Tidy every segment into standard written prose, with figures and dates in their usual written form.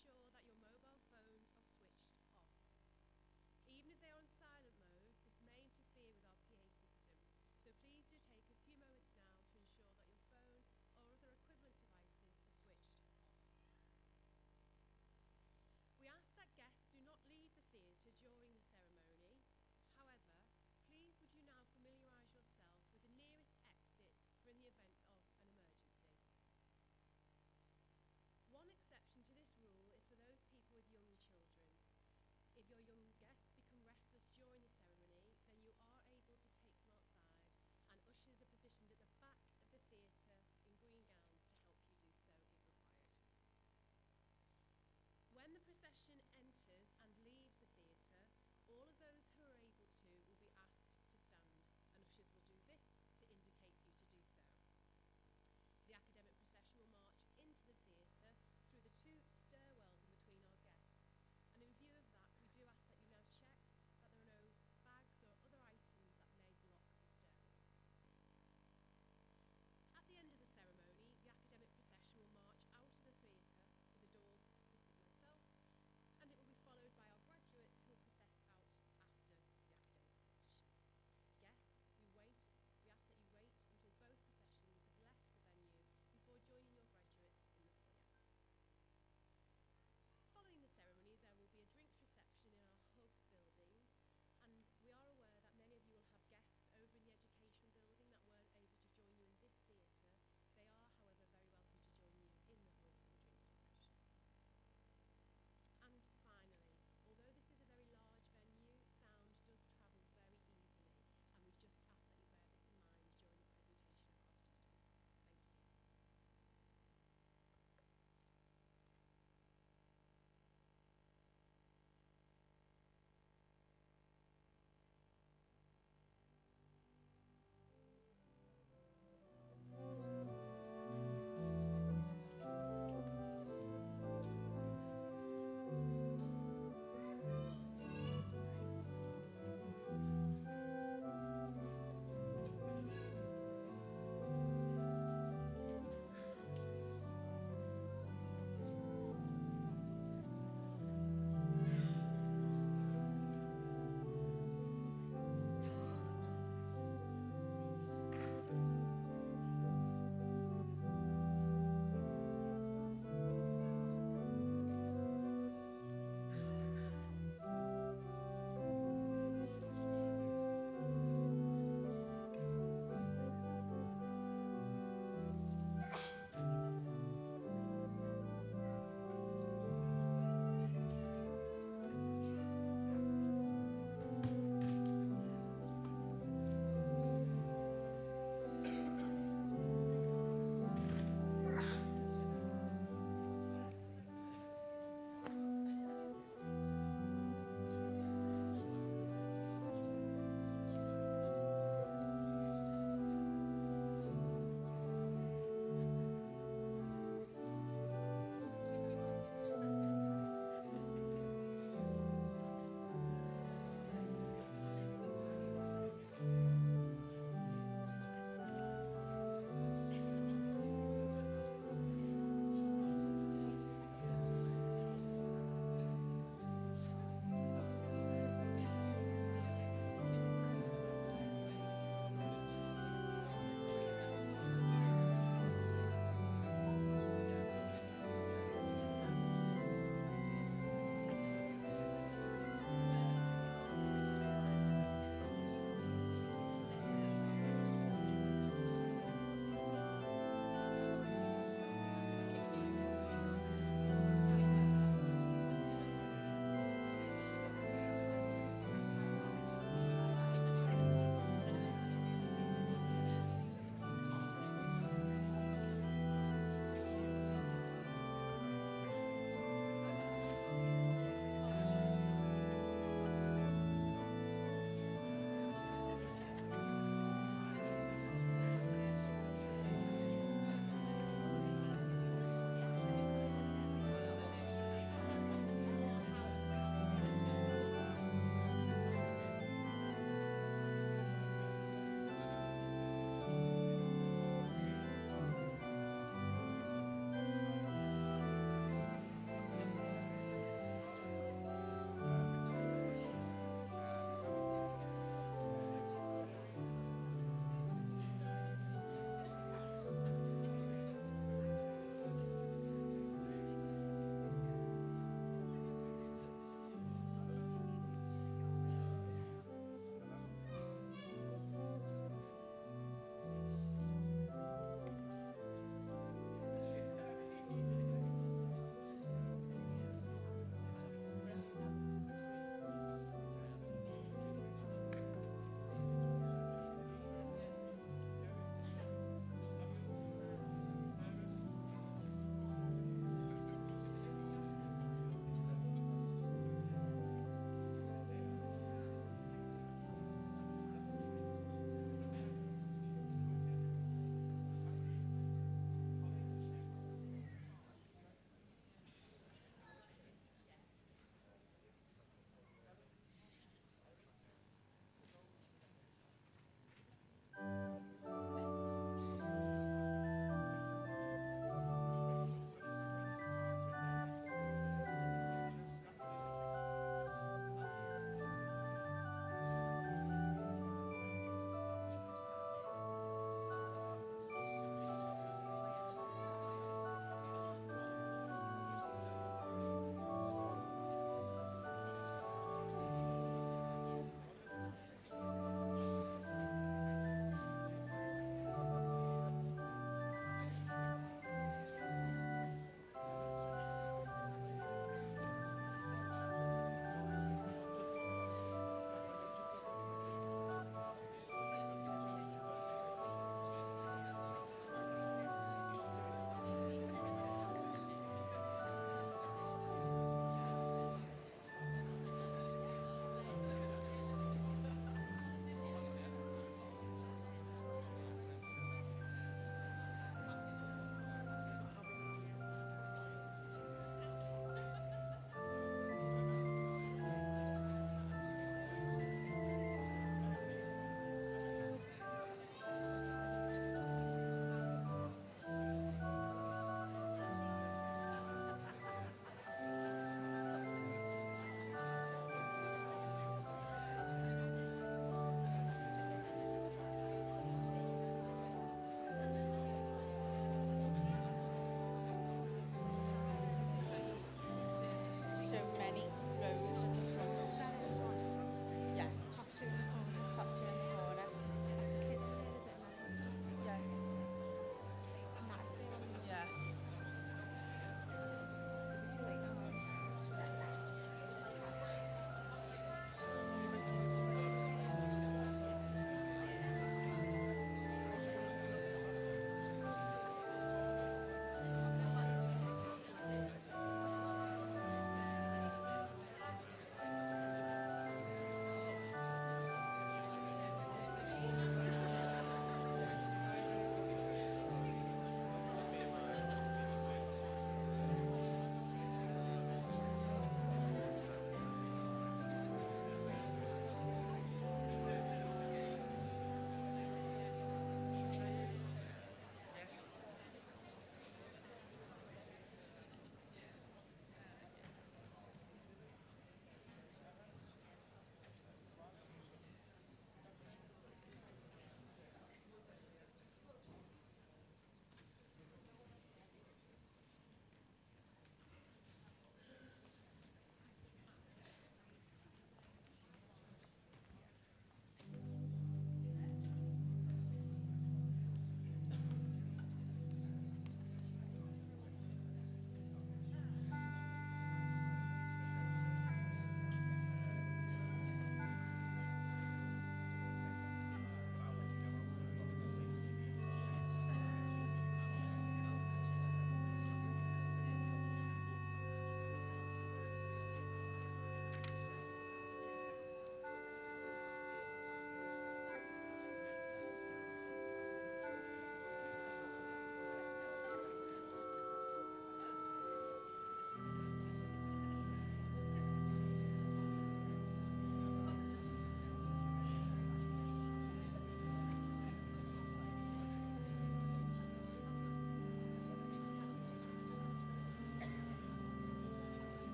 ensure that your mobile phones are switched off. Even if they are on silent mode, this may interfere with our PA system, so please do take a few moments now to ensure that your phone or other equivalent devices are switched off. We ask that guests do not leave the theatre during the ceremony. However, please would you now familiarise yourself with the nearest exit for in the event of an emergency. One exception to this rule is for those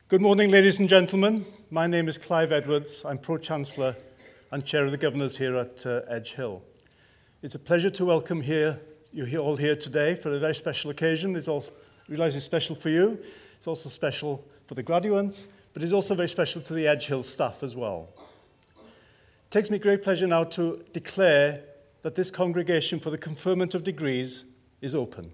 Good morning, ladies and gentlemen. My name is Clive Edwards. I'm Pro-Chancellor and Chair of the Governors here at Edge Hill. It's a pleasure to welcome you all here today for a very special occasion. I realise it's special for you. It's also special for the graduates, but it's also very special to the Edge Hill staff as well. It takes me great pleasure now to declare that this congregation for the conferment of degrees is open.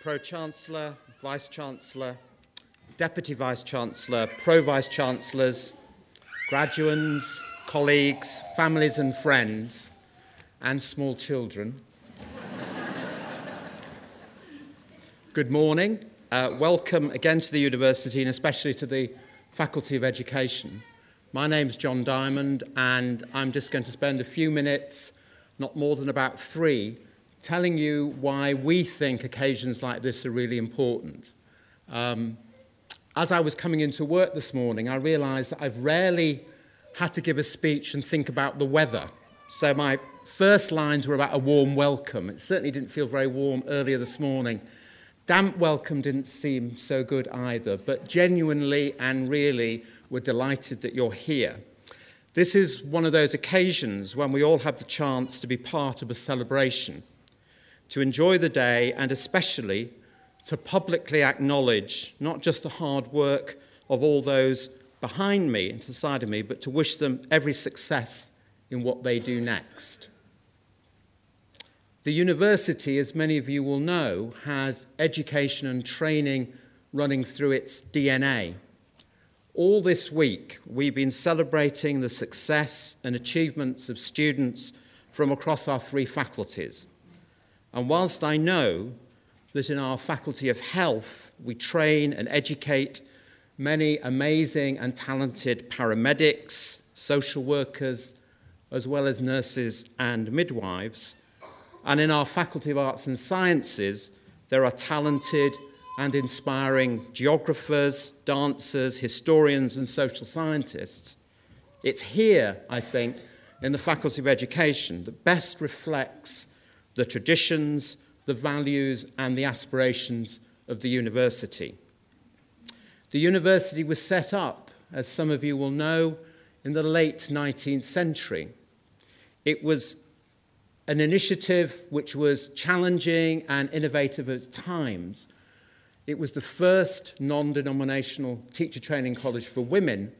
Pro-Chancellor, Vice-Chancellor, Deputy Vice-Chancellor, Pro-Vice-Chancellors, graduands, colleagues, families and friends, and small children. Good morning. Welcome again to the university and especially to the Faculty of Education. My name's John Diamond and I'm just going to spend a few minutes, not more than about 3, telling you why we think occasions like this are really important. As I was coming into work this morning, I realised that I've rarely had to give a speech and think about the weather. So my first lines were about a warm welcome. It certainly didn't feel very warm earlier this morning. Damp welcome didn't seem so good either, but genuinely and really we're delighted that you're here. This is one of those occasions when we all have the chance to be part of a celebration, to enjoy the day and especially to publicly acknowledge not just the hard work of all those behind me and to the side of me, but to wish them every success in what they do next. The university, as many of you will know, has education and training running through its DNA. All this week, we've been celebrating the success and achievements of students from across our 3 faculties. And whilst I know that in our Faculty of Health, we train and educate many amazing and talented paramedics, social workers, as well as nurses and midwives, and in our Faculty of Arts and Sciences, there are talented and inspiring geographers, dancers, historians, and social scientists. It's here, I think, in the Faculty of Education that best reflects the traditions, the values, and the aspirations of the university. The university was set up, as some of you will know, in the late 19th century. It was an initiative which was challenging and innovative at times. It was the first non-denominational teacher training college for women,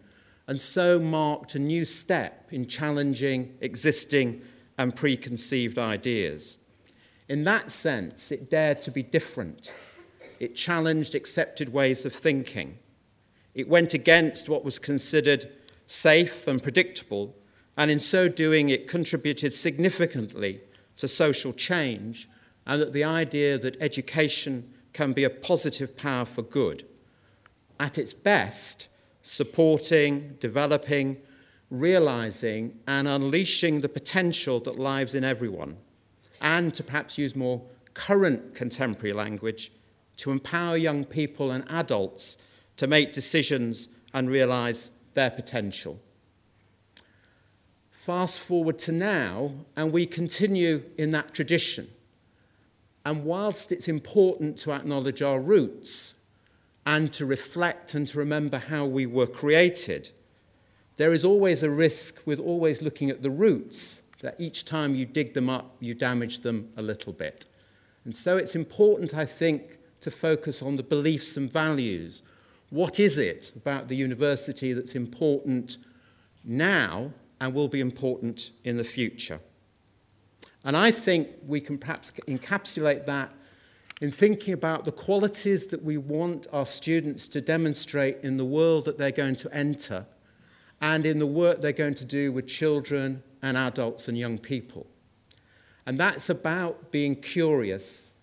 and so marked a new step in challenging existing and preconceived ideas. In that sense, it dared to be different. It challenged accepted ways of thinking. It went against what was considered safe and predictable, and in so doing, it contributed significantly to social change and that the idea that education can be a positive power for good. At its best, supporting, developing, realising, and unleashing the potential that lies in everyone, and to perhaps use more current contemporary language, to empower young people and adults to make decisions and realise their potential. Fast forward to now, and we continue in that tradition. And whilst it's important to acknowledge our roots and to reflect and to remember how we were created, there is always a risk with always looking at the roots that each time you dig them up, you damage them a little bit. And so it's important, I think, to focus on the beliefs and values. What is it about the university that's important now and will be important in the future? And I think we can perhaps encapsulate that in thinking about the qualities that we want our students to demonstrate in the world that they're going to enter and in the work they're going to do with children and adults and young people. And that's about being curious.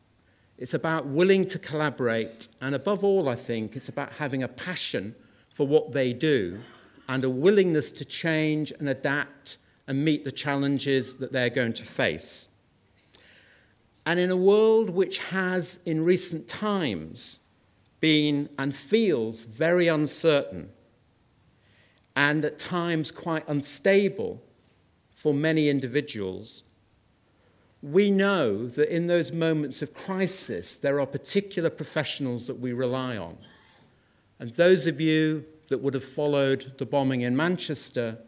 It's about willing to collaborate, and above all, I think, it's about having a passion for what they do and a willingness to change and adapt and meet the challenges that they're going to face. And in a world which has, in recent times, been and feels very uncertain and at times quite unstable for many individuals, we know that in those moments of crisis, there are particular professionals that we rely on. And those of you that would have followed the bombing in Manchester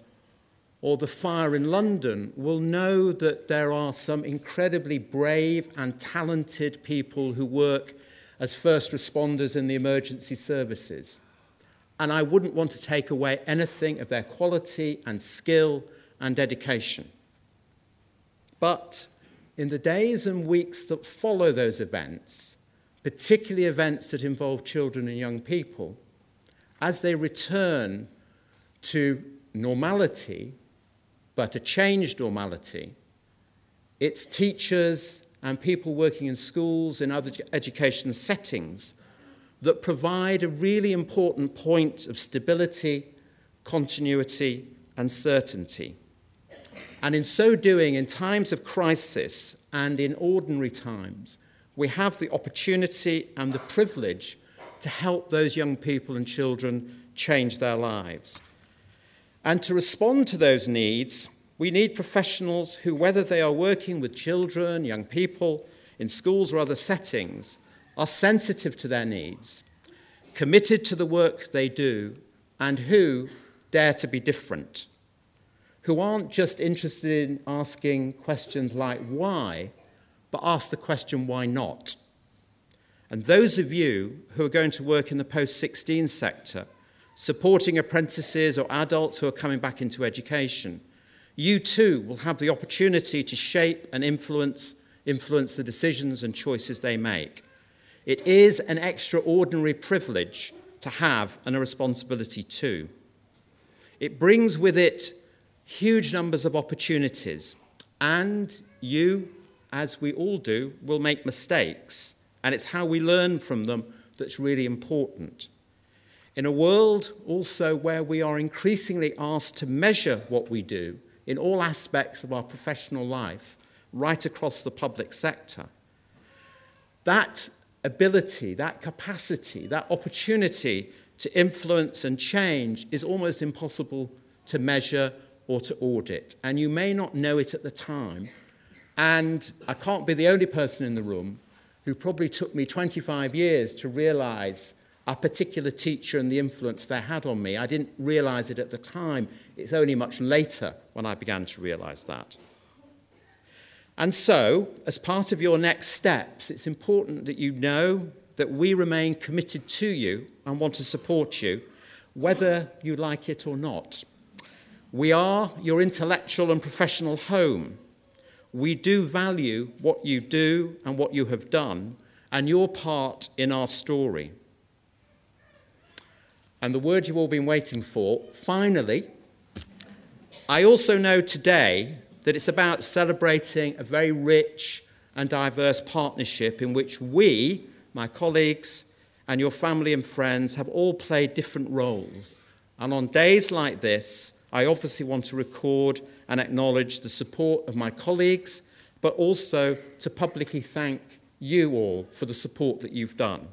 or the fire in London will know that there are some incredibly brave and talented people who work as first responders in the emergency services. And I wouldn't want to take away anything of their quality and skill and dedication. But in the days and weeks that follow those events, particularly events that involve children and young people, as they return to normality, but a changed normality, it's teachers and people working in schools and other education settings that provide a really important point of stability, continuity, and certainty. And in so doing, in times of crisis and in ordinary times, we have the opportunity and the privilege to help those young people and children change their lives. And to respond to those needs, we need professionals who, whether they are working with children, young people, in schools or other settings, are sensitive to their needs, committed to the work they do, and who dare to be different, who aren't just interested in asking questions like why, but ask the question why not. And those of you who are going to work in the post-16 sector, supporting apprentices or adults who are coming back into education, you too will have the opportunity to shape and influence the decisions and choices they make. It is an extraordinary privilege to have and a responsibility too. It brings with it huge numbers of opportunities, and you, as we all do, will make mistakes, and it's how we learn from them that's really important. In a world also where we are increasingly asked to measure what we do in all aspects of our professional life, right across the public sector, that ability, that capacity, that opportunity to influence and change is almost impossible to measure or to audit. And you may not know it at the time. And I can't be the only person in the room who probably took me 25 years to realize a particular teacher and the influence they had on me. I didn't realize it at the time. It's only much later when I began to realize that. And so, as part of your next steps, it's important that you know that we remain committed to you and want to support you, whether you like it or not. We are your intellectual and professional home. We do value what you do and what you have done, and your part in our story. And the word you've all been waiting for, finally, I also know today that it's about celebrating a very rich and diverse partnership in which we, my colleagues, and your family and friends have all played different roles. And on days like this, I obviously want to record and acknowledge the support of my colleagues, but also to publicly thank you all for the support that you've done.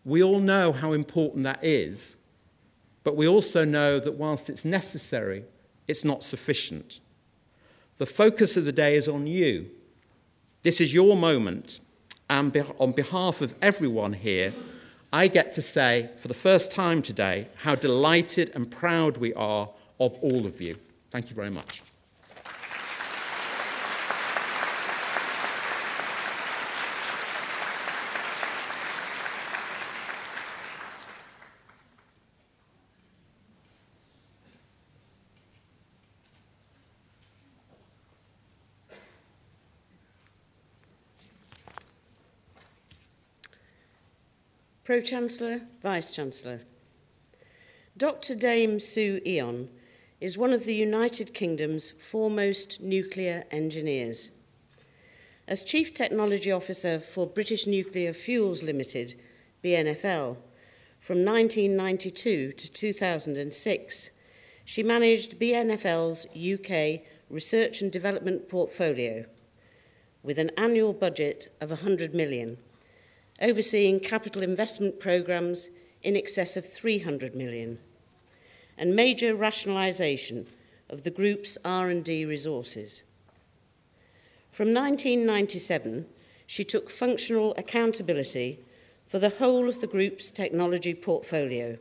We all know how important that is, but we also know that whilst it's necessary, it's not sufficient. The focus of the day is on you. This is your moment, and on behalf of everyone here, I get to say for the first time today how delighted and proud we are of all of you. Thank you very much. Pro-Chancellor, Vice-Chancellor. Dr. Dame Sue Eon is one of the United Kingdom's foremost nuclear engineers. as Chief Technology Officer for British Nuclear Fuels Limited, BNFL, from 1992 to 2006, she managed BNFL's UK research and development portfolio with an annual budget of 100 million, overseeing capital investment programmes in excess of 300 million, and major rationalisation of the group's R&D resources. From 1997, she took functional accountability for the whole of the group's technology portfolio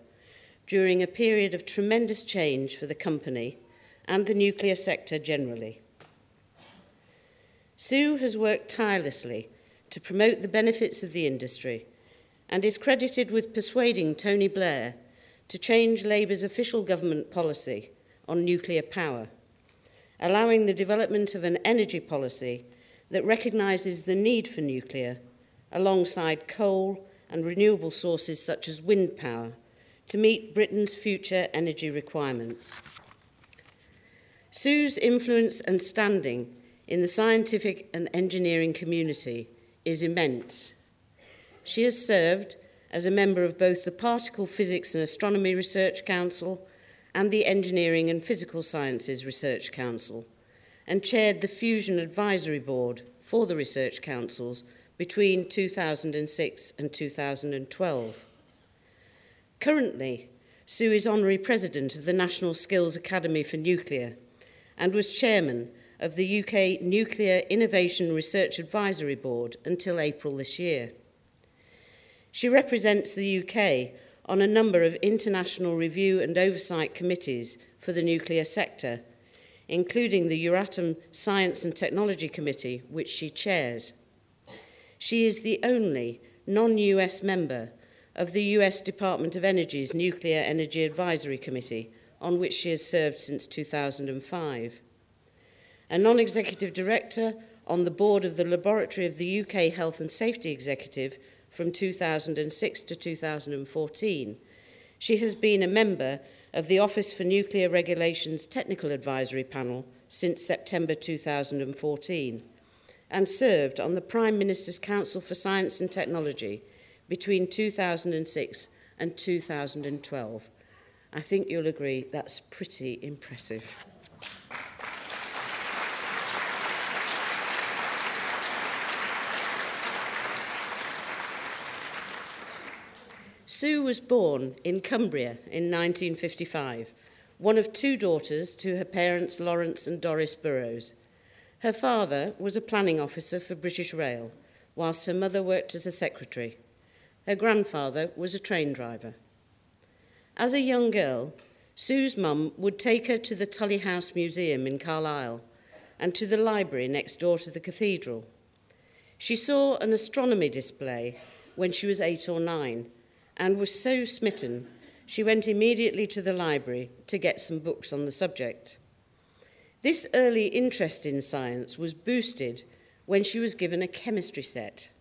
during a period of tremendous change for the company and the nuclear sector generally. Sue has worked tirelessly to promote the benefits of the industry and is credited with persuading Tony Blair to change Labour's official government policy on nuclear power, allowing the development of an energy policy that recognises the need for nuclear alongside coal and renewable sources such as wind power to meet Britain's future energy requirements. Sue's influence and standing in the scientific and engineering community is immense. She has served as a member of both the Particle Physics and Astronomy Research Council and the Engineering and Physical Sciences Research Council, and chaired the Fusion Advisory Board for the Research Councils between 2006 and 2012. Currently, Sue is Honorary President of the National Skills Academy for Nuclear and was Chairman of the UK Nuclear Innovation Research Advisory Board until April this year. She represents the UK on a number of international review and oversight committees for the nuclear sector, including the Euratom Science and Technology Committee, which she chairs. She is the only non-US member of the US Department of Energy's Nuclear Energy Advisory Committee, on which she has served since 2005. A non-executive director on the board of the Laboratory of the UK Health and Safety Executive from 2006 to 2014. She has been a member of the Office for Nuclear Regulations Technical Advisory Panel since September 2014 and served on the Prime Minister's Council for Science and Technology between 2006 and 2012. I think you'll agree that's pretty impressive. Sue was born in Cumbria in 1955, one of two daughters to her parents Lawrence and Doris Burrows. Her father was a planning officer for British Rail, whilst her mother worked as a secretary. Her grandfather was a train driver. As a young girl, Sue's mum would take her to the Tully House Museum in Carlisle and to the library next door to the cathedral. She saw an astronomy display when she was 8 or 9 and was so smitten she went immediately to the library to get some books on the subject. This early interest in science was boosted when she was given a chemistry set.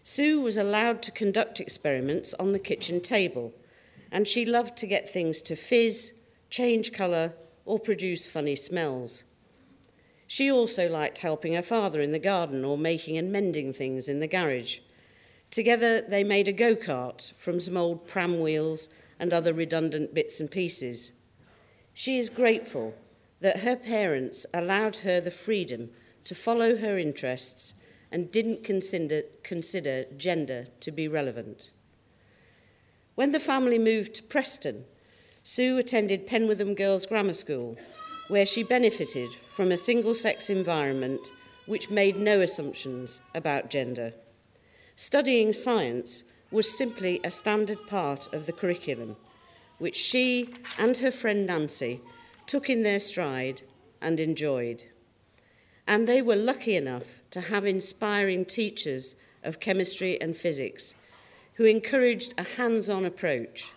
Sue was allowed to conduct experiments on the kitchen table, and she loved to get things to fizz, change colour, or produce funny smells. She also liked helping her father in the garden or making and mending things in the garage. Together, they made a go-kart from some old pram wheels and other redundant bits and pieces. She is grateful that her parents allowed her the freedom to follow her interests and didn't consider gender to be relevant. When the family moved to Preston, Sue attended Penwitham Girls' Grammar School, where she benefited from a single-sex environment which made no assumptions about gender. Studying science was simply a standard part of the curriculum, which she and her friend Nancy took in their stride and enjoyed. And they were lucky enough to have inspiring teachers of chemistry and physics who encouraged a hands-on approach.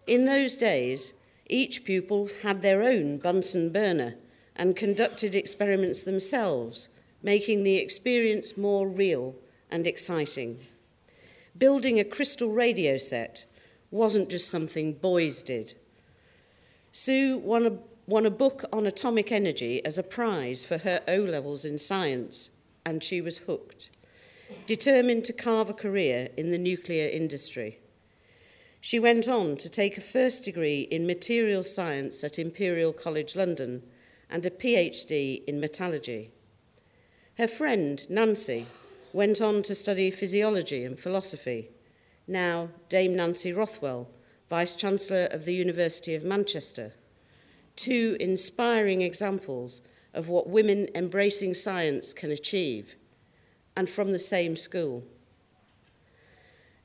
In those days, each pupil had their own Bunsen burner and conducted experiments themselves, making the experience more real and exciting. Building a crystal radio set wasn't just something boys did. Sue won a book on atomic energy as a prize for her O-levels in science. and she was hooked, determined to carve a career in the nuclear industry. She went on to take a first degree in materials science at Imperial College London and a PhD in metallurgy. Her friend, Nancy, went on to study physiology and philosophy. Now, Dame Nancy Rothwell, Vice-Chancellor of the University of Manchester. Two inspiring examples of what women embracing science can achieve, and from the same school.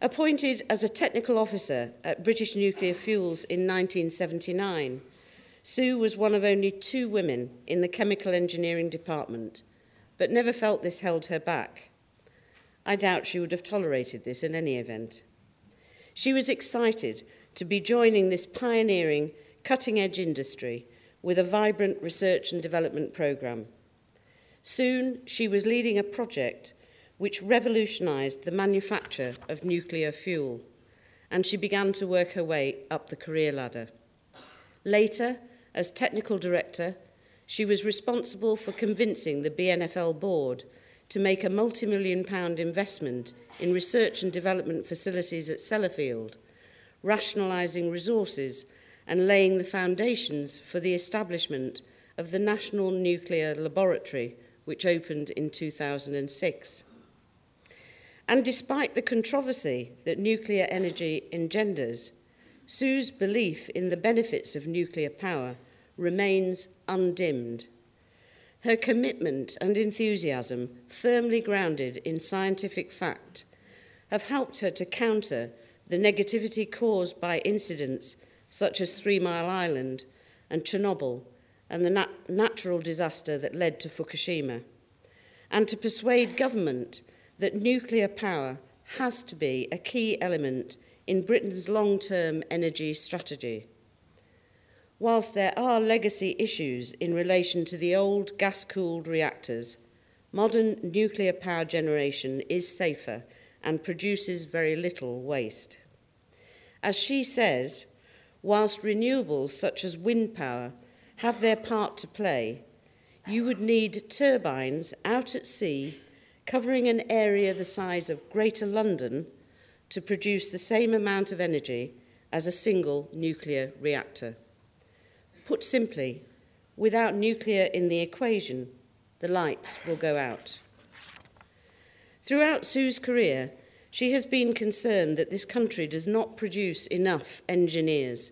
Appointed as a technical officer at British Nuclear Fuels in 1979, Sue was one of only 2 women in the chemical engineering department, but never felt this held her back. I doubt she would have tolerated this in any event. She was excited to be joining this pioneering, cutting-edge industry with a vibrant research and development programme. Soon, she was leading a project which revolutionised the manufacture of nuclear fuel, and she began to work her way up the career ladder. Later, as technical director, she was responsible for convincing the BNFL board to make a multi-million-pound investment in research and development facilities at Sellafield, rationalising resources and laying the foundations for the establishment of the National Nuclear Laboratory, which opened in 2006. And despite the controversy that nuclear energy engenders, Sue's belief in the benefits of nuclear power remains undimmed. Her commitment and enthusiasm, firmly grounded in scientific fact, have helped her to counter the negativity caused by incidents such as 3 Mile Island and Chernobyl and the natural disaster that led to Fukushima, and to persuade government that nuclear power has to be a key element in Britain's long-term energy strategy. Whilst there are legacy issues in relation to the old gas-cooled reactors, modern nuclear power generation is safer and produces very little waste. As she says, whilst renewables such as wind power have their part to play, you would need turbines out at sea covering an area the size of Greater London to produce the same amount of energy as a single nuclear reactor. Put simply, without nuclear in the equation, the lights will go out. Throughout Sue's career, she has been concerned that this country does not produce enough engineers,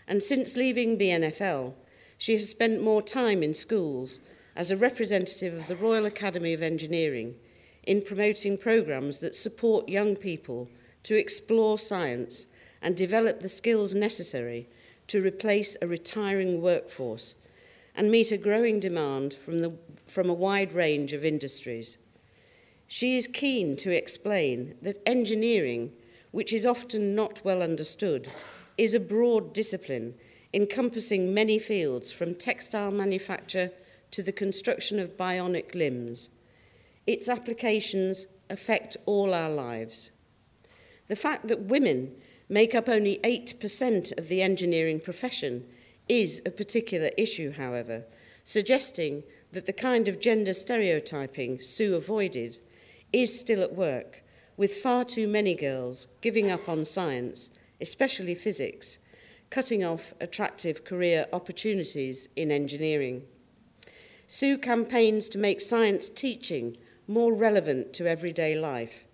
and since leaving BNFL, she has spent more time in schools as a representative of the Royal Academy of Engineering in promoting programmes that support young people to explore science and develop the skills necessary to replace a retiring workforce and meet a growing demand from a wide range of industries. She is keen to explain that engineering, which is often not well understood, is a broad discipline encompassing many fields from textile manufacture to the construction of bionic limbs. Its applications affect all our lives. The fact that women make up only 8% of the engineering profession is a particular issue, however, suggesting that the kind of gender stereotyping Sue avoided is still at work, with far too many girls giving up on science, especially physics, cutting off attractive career opportunities in engineering. Sue campaigns to make science teaching more relevant to everyday life,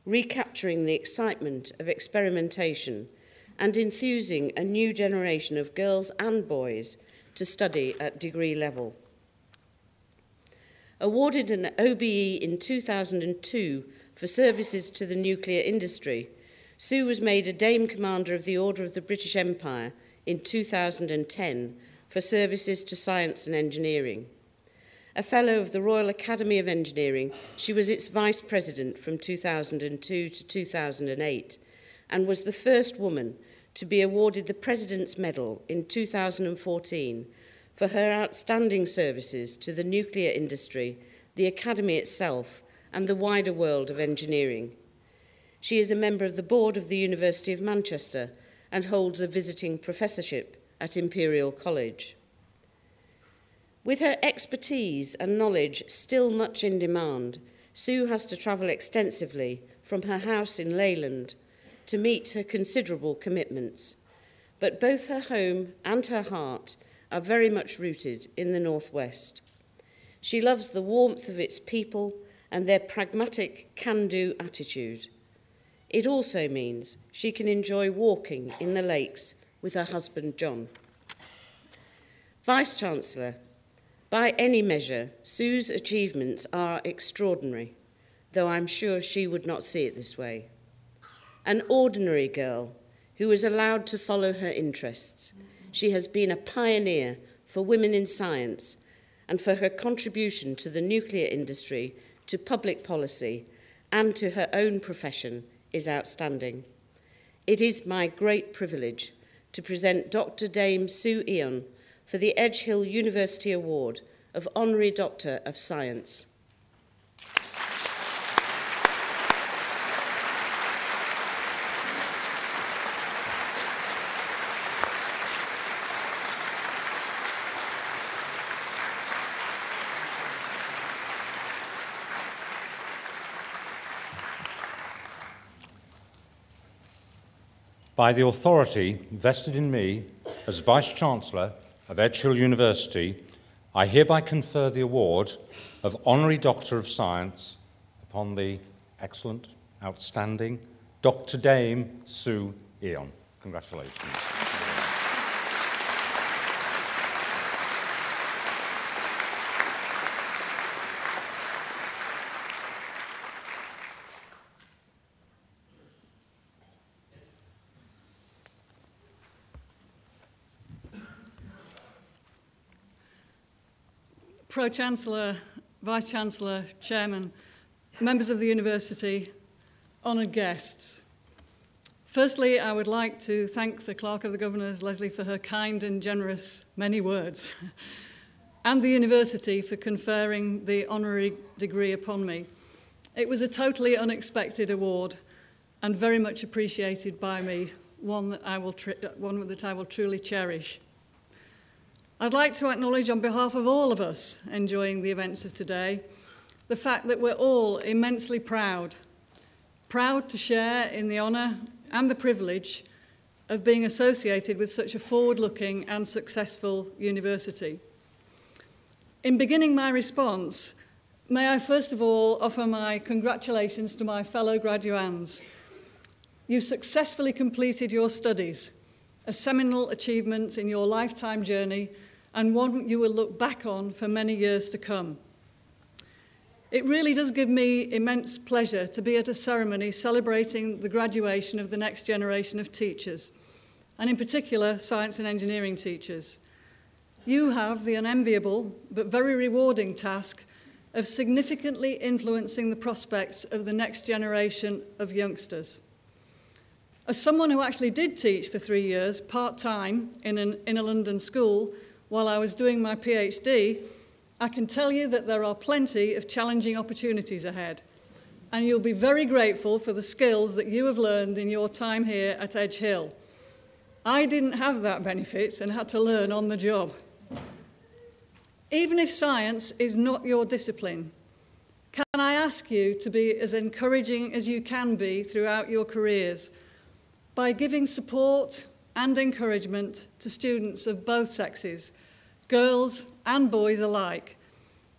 recapturing the excitement of experimentation and enthusing a new generation of girls and boys to study at degree level. Awarded an OBE in 2002 for services to the nuclear industry, Sue was made a Dame Commander of the Order of the British Empire in 2010 for services to science and engineering. A Fellow of the Royal Academy of Engineering, she was its Vice President from 2002 to 2008 and was the first woman to be awarded the President's Medal in 2014 for her outstanding services to the nuclear industry, the Academy itself, and the wider world of engineering. She is a member of the board of the University of Manchester and holds a visiting professorship at Imperial College. With her expertise and knowledge still much in demand, Sue has to travel extensively from her house in Leyland to meet her considerable commitments. But both her home and her heart are very much rooted in the Northwest. She loves the warmth of its people and their pragmatic can-do attitude. It also means she can enjoy walking in the lakes with her husband, John. Vice-Chancellor, by any measure, Sue's achievements are extraordinary, though I'm sure she would not see it this way. An ordinary girl who was allowed to follow her interests, she has been a pioneer for women in science and for her contribution to the nuclear industry, to public policy, and to her own profession is outstanding. It is my great privilege to present Dr. Dame Sue Eon for the Edge Hill University Award of Honorary Doctor of Science. By the authority vested in me as Vice-Chancellor of Edge Hill University, I hereby confer the award of Honorary Doctor of Science upon the excellent, outstanding Dr. Dame Sue Eon. Congratulations. Pro-Chancellor, Vice-Chancellor, Chairman, members of the University, honoured guests. Firstly, I would like to thank the Clerk of the Governors, Leslie, for her kind and generous many words, and the University for conferring the honorary degree upon me. It was a totally unexpected award and very much appreciated by me, one that I will truly cherish. I'd like to acknowledge on behalf of all of us enjoying the events of today, the fact that we're all immensely proud to share in the honour and the privilege of being associated with such a forward-looking and successful university. In beginning my response, may I first of all offer my congratulations to my fellow graduands. You've successfully completed your studies, a seminal achievement in your lifetime journey and one you will look back on for many years to come. It really does give me immense pleasure to be at a ceremony celebrating the graduation of the next generation of teachers, and in particular, science and engineering teachers. You have the unenviable but very rewarding task of significantly influencing the prospects of the next generation of youngsters. As someone who actually did teach for 3 years, part-time, in a London school, while I was doing my PhD, I can tell you that there are plenty of challenging opportunities ahead, and you'll be very grateful for the skills that you have learned in your time here at Edge Hill. I didn't have that benefit and had to learn on the job. Even if science is not your discipline, can I ask you to be as encouraging as you can be throughout your careers by giving support and encouragement to students of both sexes, girls and boys alike,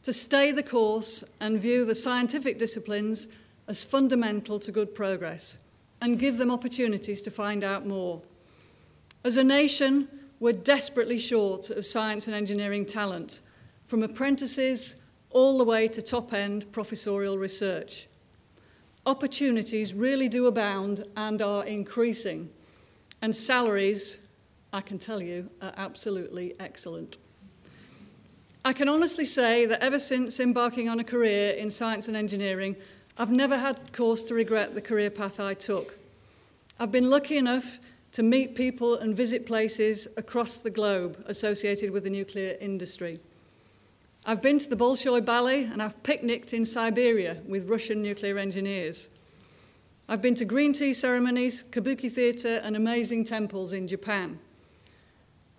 to stay the course and view the scientific disciplines as fundamental to good progress and give them opportunities to find out more. As a nation, we're desperately short of science and engineering talent, from apprentices all the way to top-end professorial research. Opportunities really do abound and are increasing, and salaries, I can tell you, are absolutely excellent. I can honestly say that ever since embarking on a career in science and engineering, I've never had cause to regret the career path I took. I've been lucky enough to meet people and visit places across the globe associated with the nuclear industry. I've been to the Bolshoi Ballet and I've picnicked in Siberia with Russian nuclear engineers. I've been to green tea ceremonies, kabuki theatre and amazing temples in Japan.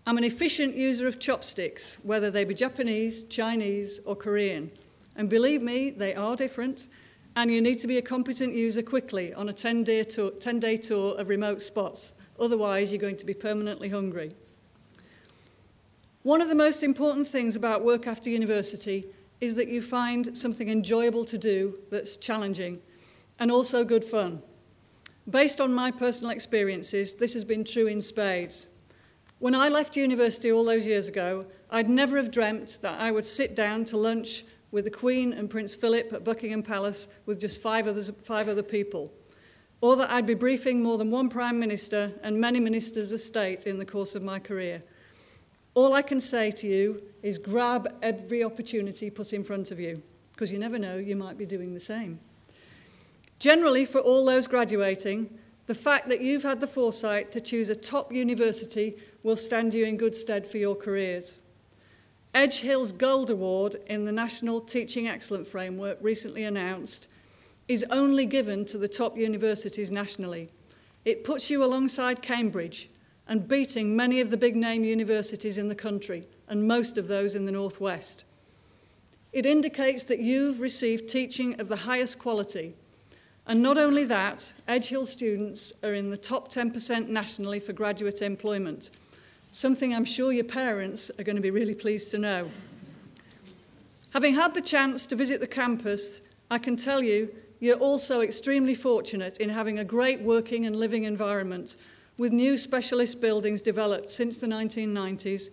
I'm an efficient user of chopsticks, whether they be Japanese, Chinese or Korean. And believe me, they are different, and you need to be a competent user quickly on a 10-day tour of remote spots. Otherwise, you're going to be permanently hungry. One of the most important things about work after university is that you find something enjoyable to do that's challenging and also good fun. Based on my personal experiences, this has been true in spades. When I left university all those years ago, I'd never have dreamt that I would sit down to lunch with the Queen and Prince Philip at Buckingham Palace with just five other people, or that I'd be briefing more than one Prime Minister and many Ministers of State in the course of my career. All I can say to you is grab every opportunity put in front of you, because you never know, you might be doing the same. Generally, for all those graduating, the fact that you've had the foresight to choose a top university will stand you in good stead for your careers. Edge Hill's Gold Award in the National Teaching Excellence Framework, recently announced, is only given to the top universities nationally. It puts you alongside Cambridge and beating many of the big-name universities in the country, and most of those in the Northwest. It indicates that you've received teaching of the highest quality. And not only that, Edge Hill students are in the top 10% nationally for graduate employment, something I'm sure your parents are going to be really pleased to know. Having had the chance to visit the campus, I can tell you, you're also extremely fortunate in having a great working and living environment with new specialist buildings developed since the 1990s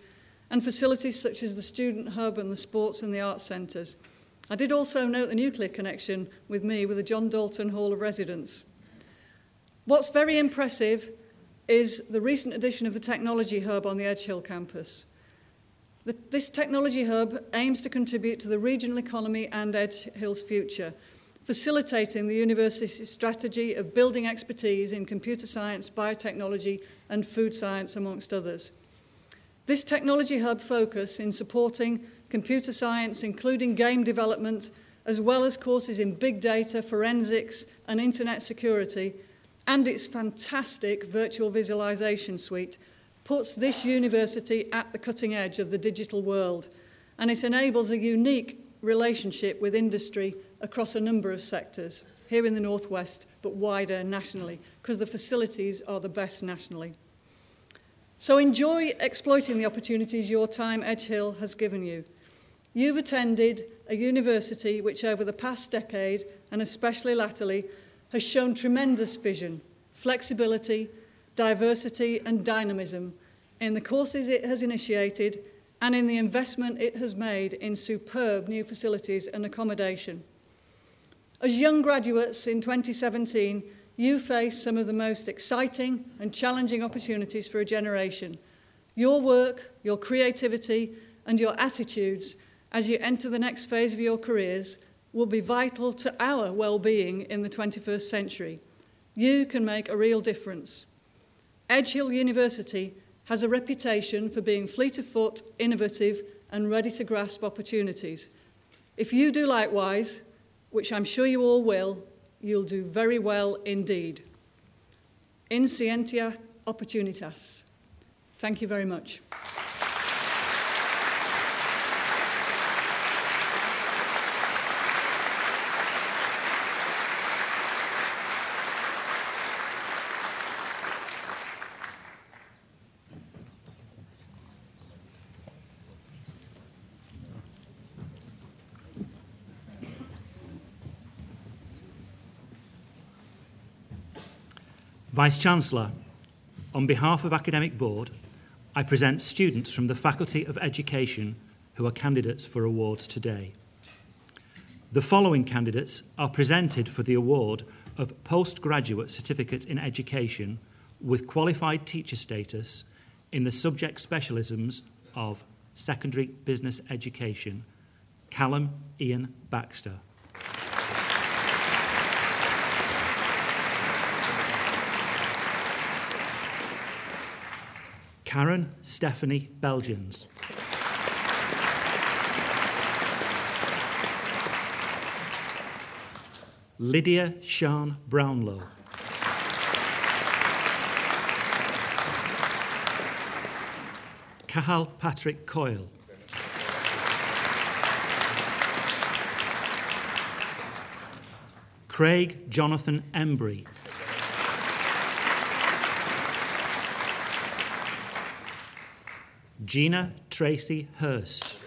and facilities such as the Student Hub and the Sports and the Arts Centres. I did also note the nuclear connection with me with the John Dalton Hall of Residence. What's very impressive is the recent addition of the Technology Hub on the Edge Hill campus. This Technology Hub aims to contribute to the regional economy and Edge Hill's future, facilitating the university's strategy of building expertise in computer science, biotechnology, and food science, amongst others. This Technology Hub focus in supporting computer science, including game development, as well as courses in big data, forensics, and internet security, and its fantastic virtual visualization suite, puts this university at the cutting edge of the digital world, and it enables a unique relationship with industry across a number of sectors, here in the Northwest, but wider nationally, because the facilities are the best nationally. So enjoy exploiting the opportunities your time Edge Hill has given you. You've attended a university which over the past decade, and especially latterly, has shown tremendous vision, flexibility, diversity and dynamism in the courses it has initiated and in the investment it has made in superb new facilities and accommodation. As young graduates in 2017, you face some of the most exciting and challenging opportunities for a generation. Your work, your creativity, and your attitudes as you enter the next phase of your careers will be vital to our well-being in the 21st century. You can make a real difference. Edge Hill University has a reputation for being fleet of foot, innovative, and ready to grasp opportunities. If you do likewise, which I'm sure you all will, you'll do very well indeed. In scientia opportunitas. Thank you very much. Vice-Chancellor, on behalf of Academic Board, I present students from the Faculty of Education who are candidates for awards today. The following candidates are presented for the award of Postgraduate Certificate in Education with Qualified Teacher status in the subject specialisms of Secondary Business Education, Callum Ian Baxter. Karen Stephanie Belgians. Lydia Sian Brownlow. Cahal Patrick Coyle. Craig Jonathan Embry. Gina Tracy Hurst.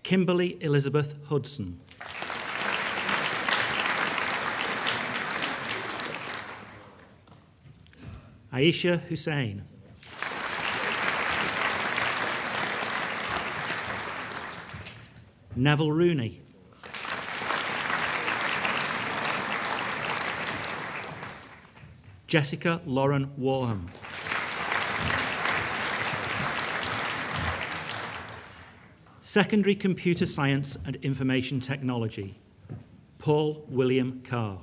Kimberly Elizabeth Hudson. Aisha Hussain. Neville Rooney. Jessica Lauren Warham. Secondary Computer Science and Information Technology, Paul William Carr.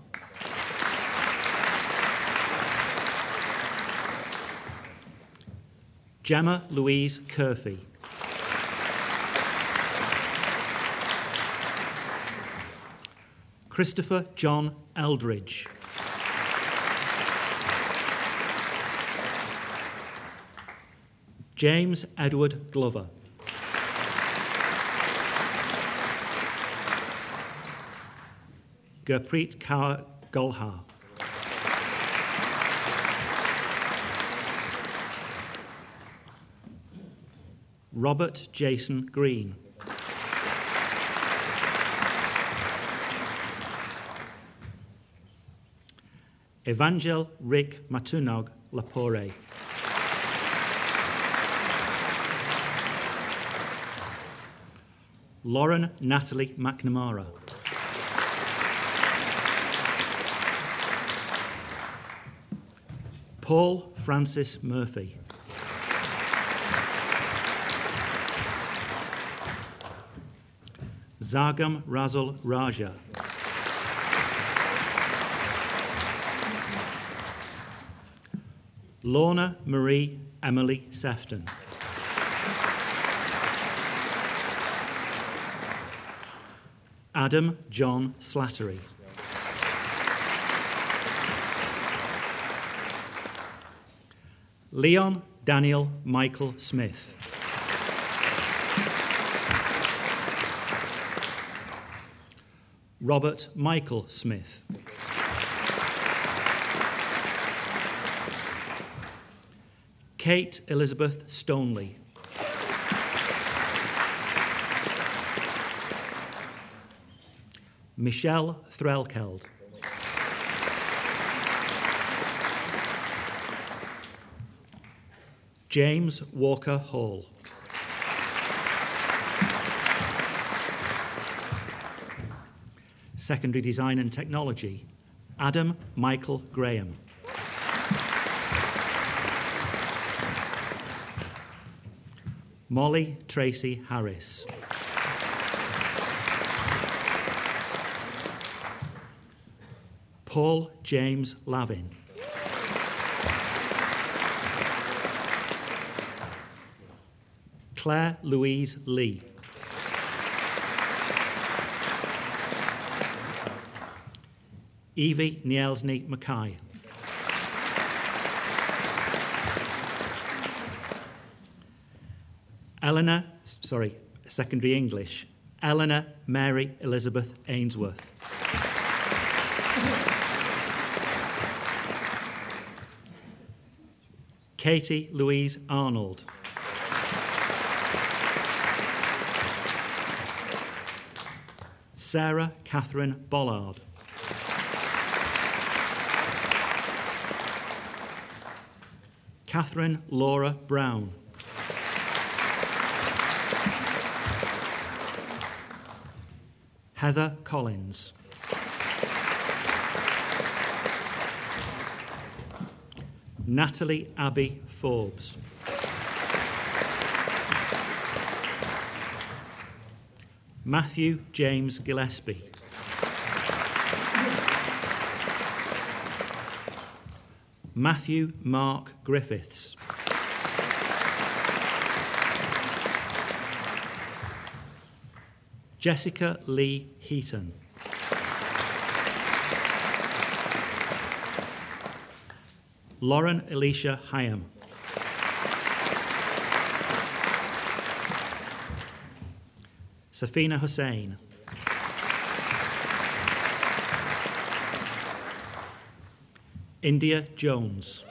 Gemma Louise Curfey. Christopher John Eldridge. James Edward Glover. Gurpreet Kaur Golhar. Robert Jason Green. Evangel Rick Matunog Lapore. Lauren Natalie McNamara. Paul Francis Murphy. Zagam Razul Raja. Lorna Marie Emily Sefton. Adam John Slattery. Leon Daniel Michael Smith. Robert Michael Smith. Kate Elizabeth Stoneley. Michelle Threlkeld. James Walker Hall. Secondary Design and Technology, Adam Michael Graham. Molly Tracy Harris. Paul James Lavin. Claire Louise Lee. Evie Nielsny Mackay. Secondary English, Eleanor Mary Elizabeth Ainsworth. Katie Louise Arnold. Sarah Catherine Bollard. Catherine Laura Brown. Heather Collins. Natalie Abbey Forbes. Matthew James Gillespie. Matthew Mark Griffiths. Jessica Lee Heaton. Lauren Alicia Hyam. Safina Hussain. India Jones.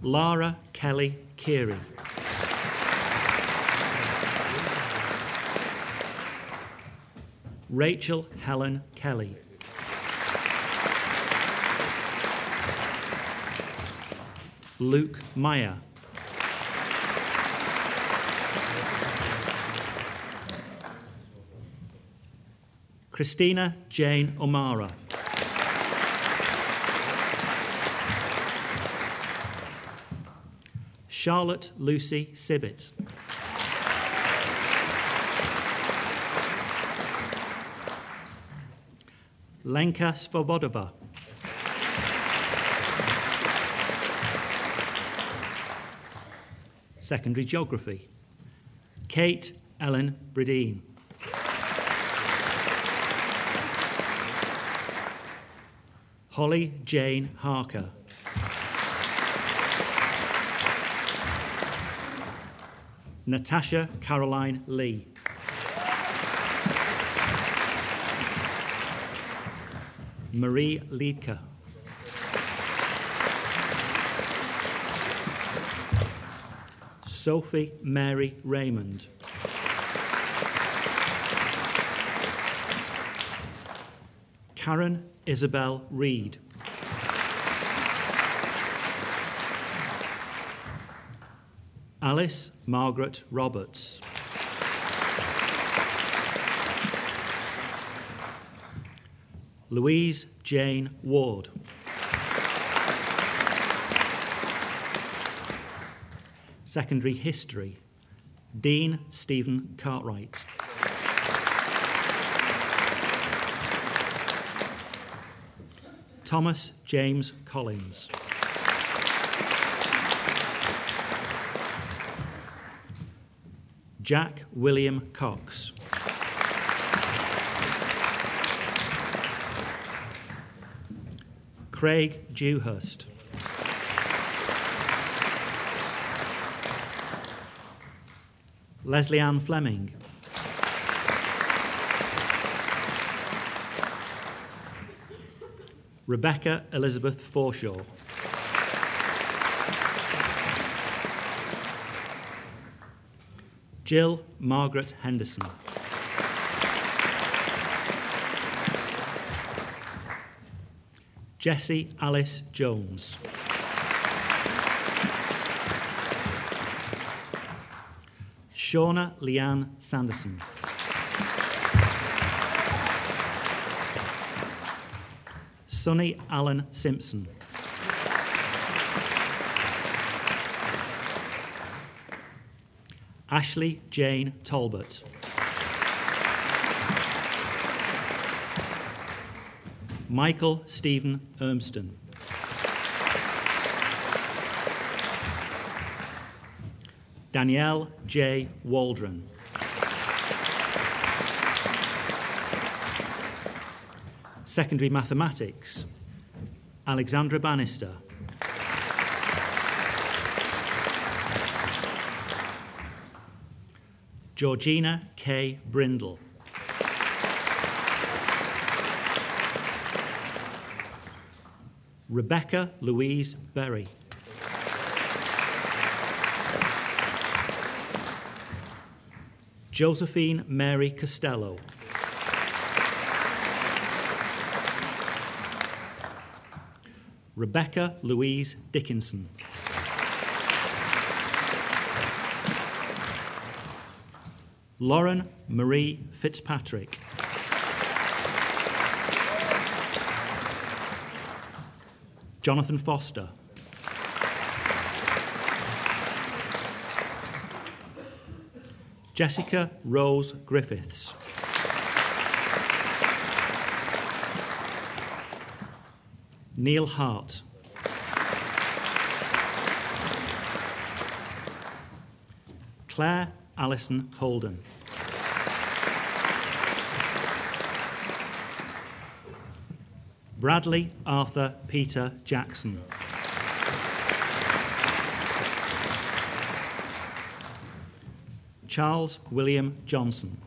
Lara Kelly Keary. Rachel Helen Kelly. Luke Meyer. Christina Jane O'Mara. Charlotte Lucy Sibbett. Lenka Svobodova. Secondary Geography. Kate Ellen Brideen. Holly Jane Harker. Natasha Caroline Lee. Marie Liedke. Sophie Mary Raymond. Karen Isabel Reed. Alice Margaret Roberts. Louise Jane Ward. Secondary History. Dean Stephen Cartwright. Thomas James Collins. Jack William Cox. Craig Dewhurst. Leslie Ann Fleming. Rebecca Elizabeth Forshaw. Jill Margaret Henderson. Jessie Alice Jones. Shauna Leanne Sanderson. Sonny Allen Simpson. Ashley Jane Talbot. Michael Stephen Ermston. Danielle J. Waldron. Secondary Mathematics. Alexandra Bannister. Georgina K. Brindle. Rebecca Louise Berry. Josephine Mary Costello. Rebecca Louise Dickinson. Lauren Marie Fitzpatrick. Jonathan Foster. Jessica Rose Griffiths. Neil Hart. Claire Alison Holden. Bradley Arthur Peter Jackson. Charles William Johnson.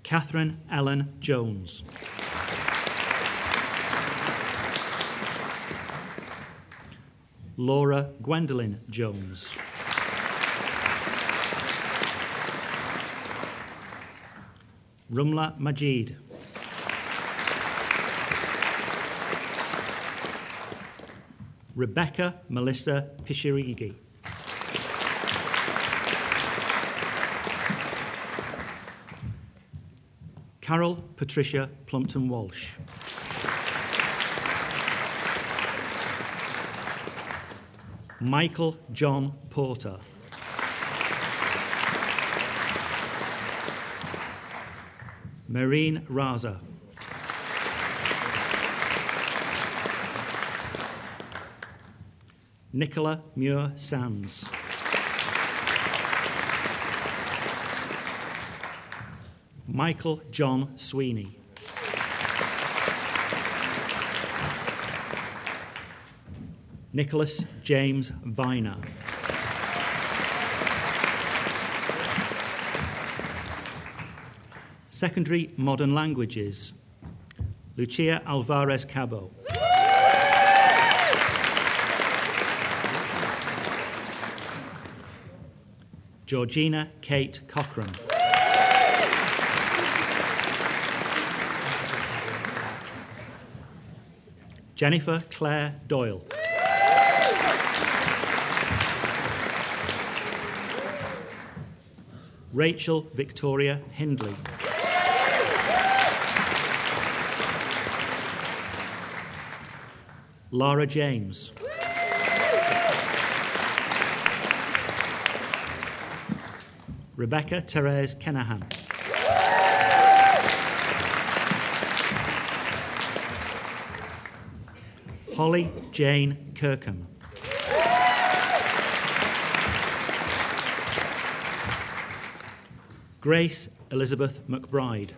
Catherine Ellen Jones. Laura Gwendolyn Jones. Rumla Majid. Rebecca Melissa Pishirigi. Carol Patricia Plumpton Walsh. Michael John Porter. Marine Raza. Nicola Muir Sands. Michael John Sweeney. Nicholas James Viner. Secondary Modern Languages. Lucia Alvarez Cabo. Georgina Kate Cochran. Jennifer Claire Doyle. Rachel Victoria Hindley. Lara James. Rebecca Therese Kenahan. Holly Jane Kirkham. Grace Elizabeth McBride.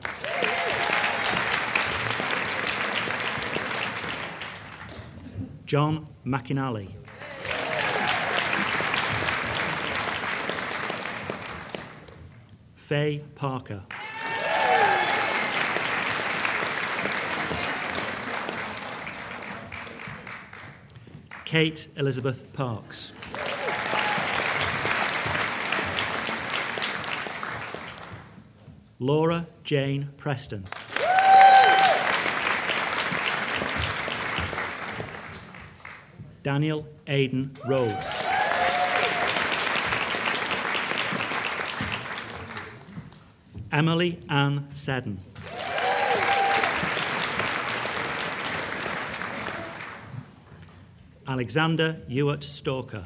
John McInally. Faye Parker. Kate Elizabeth Parks. Laura Jane Preston. Daniel Aidan Rhodes. Emily Ann Seddon. Alexander Ewart Stalker.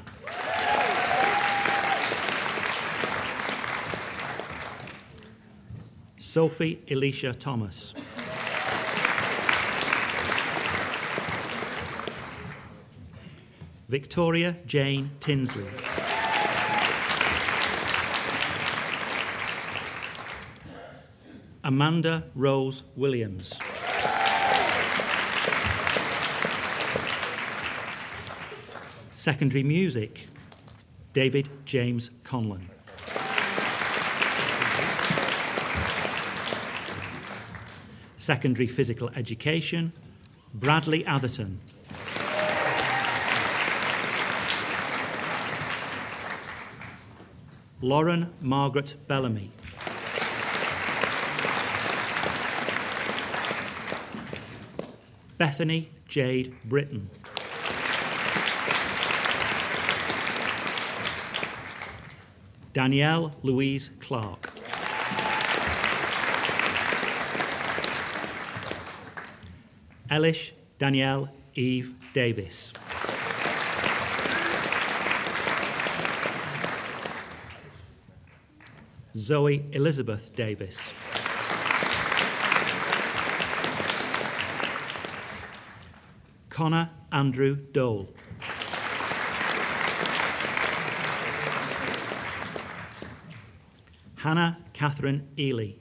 Sophie Elisha Thomas. Victoria Jane Tinsley. Amanda Rose Williams. Secondary Music, David James Conlon. Secondary Physical Education, Bradley Atherton. Lauren Margaret Bellamy. Bethany Jade Britton. Danielle Louise Clark. Elish Danielle Eve Davis. Zoe Elizabeth Davis. Connor Andrew Dole. Hannah Catherine Ely.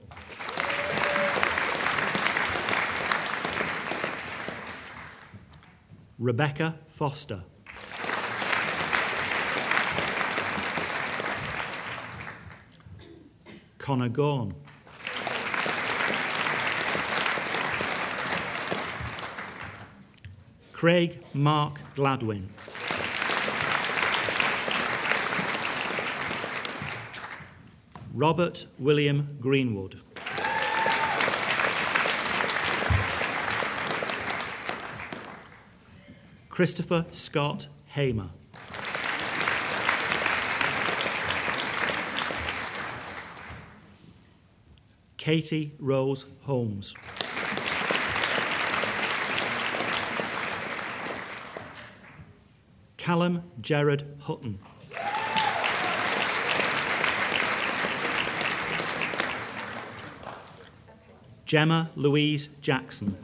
Rebecca Foster. Connor Gorn. Craig Mark Gladwin. Robert William Greenwood. Christopher Scott Hamer. Katie Rose Holmes. Callum Gerard Hutton. Gemma Louise Jackson.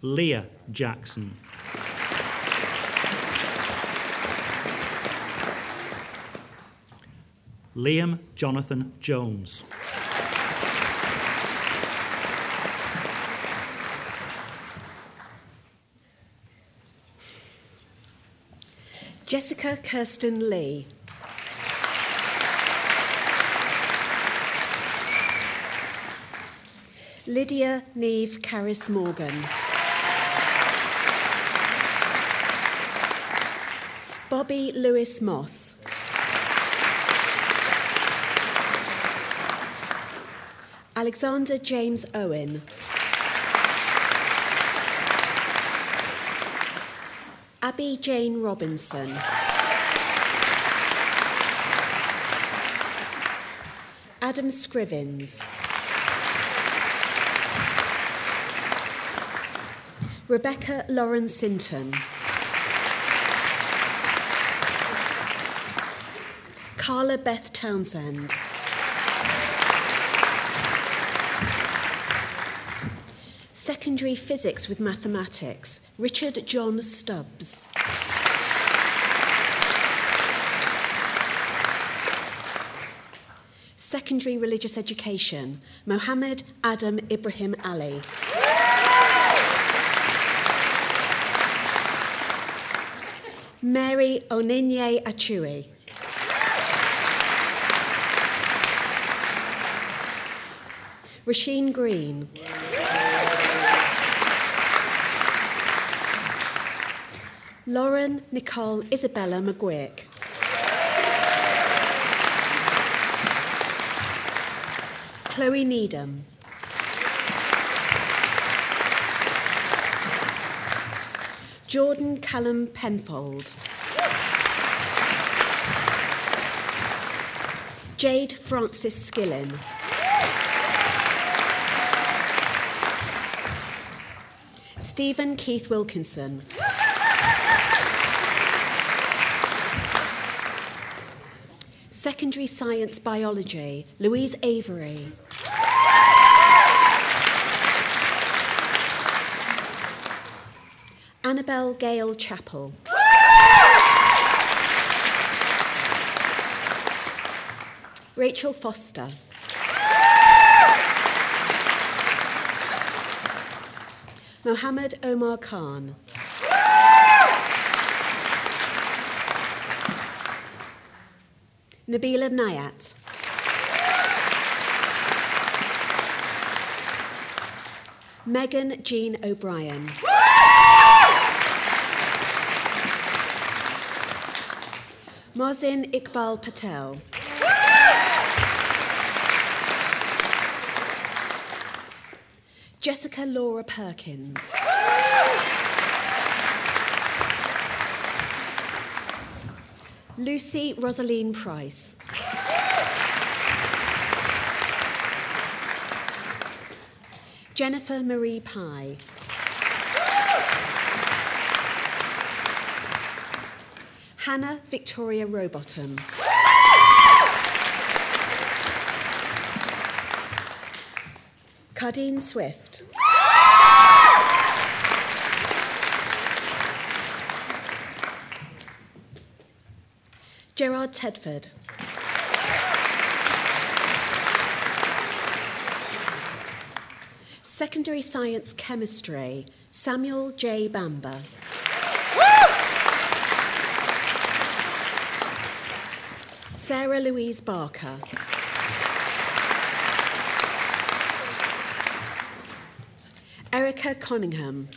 Leah Jackson. Liam Jonathan Jones. Jessica Kirsten Lee. Lydia Neve Carris Morgan. Bobby Lewis Moss. Alexander James Owen. Abby Jane Robinson. Adam Scrivens. Rebecca Lauren Sinton. Carla Beth Townsend. Secondary Physics with Mathematics, Richard John Stubbs. Secondary Religious Education, Mohammed Adam Ibrahim Ali. Mary Oninye Achui. Rasheen Green. Lauren Nicole Isabella McGuick. Chloe Needham. Jordan Callum Penfold. Jade Francis Skillin. Stephen Keith Wilkinson. Secondary Science Biology, Louise Avery. Annabelle Gale Chappell. Rachel Foster. Mohammed Omar Khan. Nabila Nayat. Megan Jean O'Brien. Mohsin Iqbal Patel. Jessica Laura Perkins. Lucy Rosaline Price. Jennifer Marie Pye. Hannah Victoria Rowbottom. Cardine Swift. Gerard Tedford. Secondary Science Chemistry, Samuel J. Bamber. Sarah Louise Barker. Erica Conningham.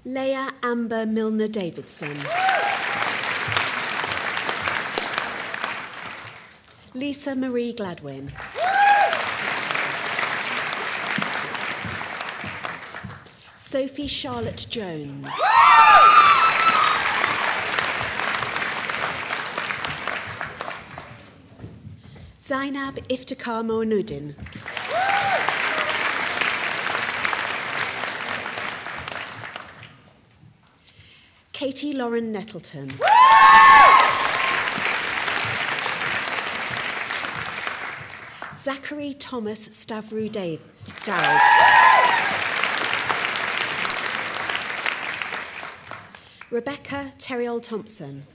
Leah Amber Milner Davidson. Lisa Marie Gladwin. Sophie Charlotte Jones. Zainab Iftikhar Moinuddin. Katie Lauren Nettleton. Zachary Thomas Stavru Dowd. Rebecca Terriol Thompson.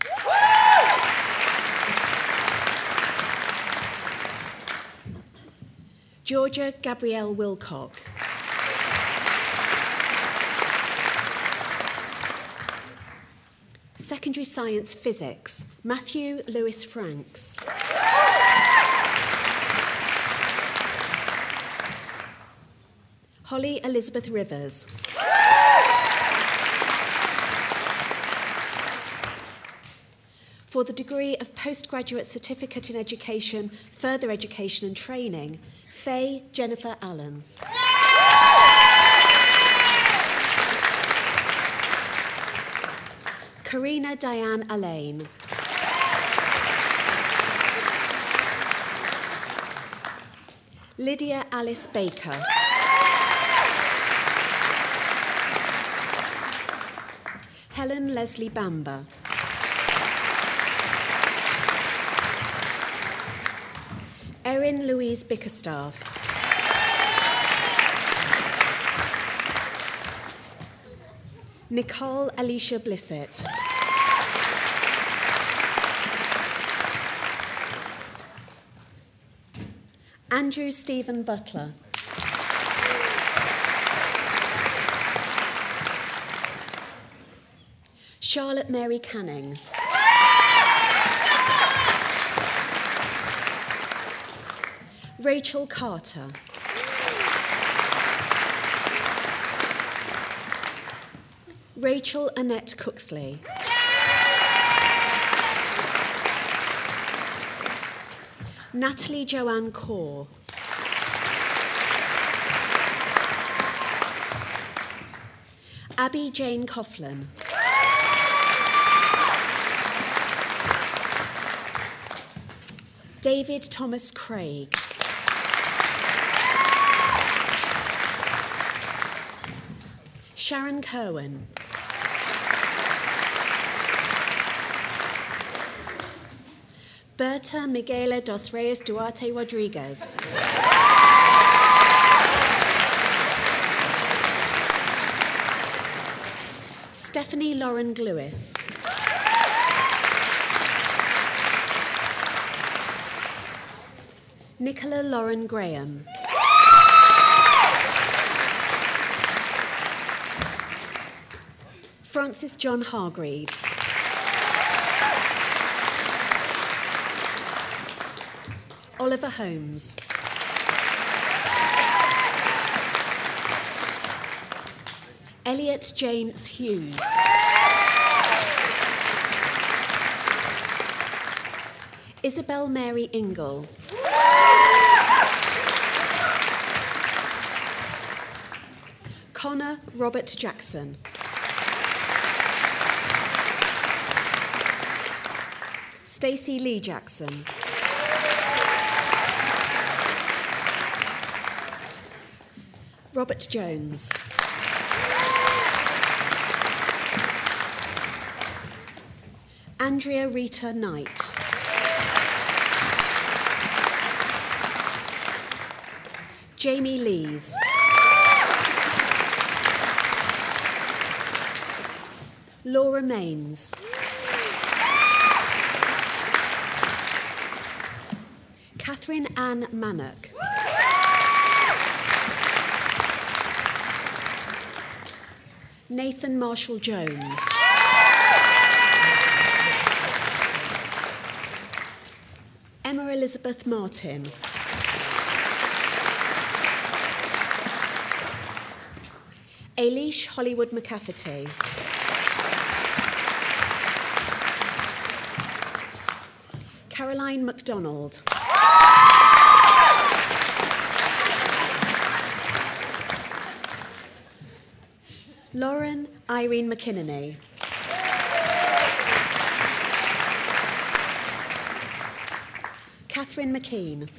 Georgia Gabrielle Wilcock. Secondary Science Physics, Matthew Lewis Franks. Holly Elizabeth Rivers. For the degree of Postgraduate Certificate in Education, Further Education and Training, Faye Jennifer Allen. Karina Diane Allain. Lydia Alice Baker. Helen Leslie Bamber. Erin Louise Bickerstaff. Nicole Alicia Blissett. Andrew Stephen Butler. Charlotte Mary Canning. Rachel Carter. Rachel Annette Cooksley. Natalie Joanne Kaur. Abby Jane Coughlin. David Thomas Craig. Sharon Kerwin. Berta Miguela dos Reyes Duarte Rodriguez. Stephanie Lauren Glewis. Nicola Lauren Graham. Francis John Hargreaves. Oliver Holmes. Elliot James Hughes. Isabel Mary Ingle. Connor Robert Jackson. Stacey Lee Jackson. Robert Jones. Andrea Rita Knight. Jamie Lees. Laura Maines. Catherine Ann Mannock. Nathan Marshall Jones. Emma Elizabeth Martin. Ailish Hollywood McCafferty. Caroline MacDonald. Lauren Irene McKinney. Catherine McKean.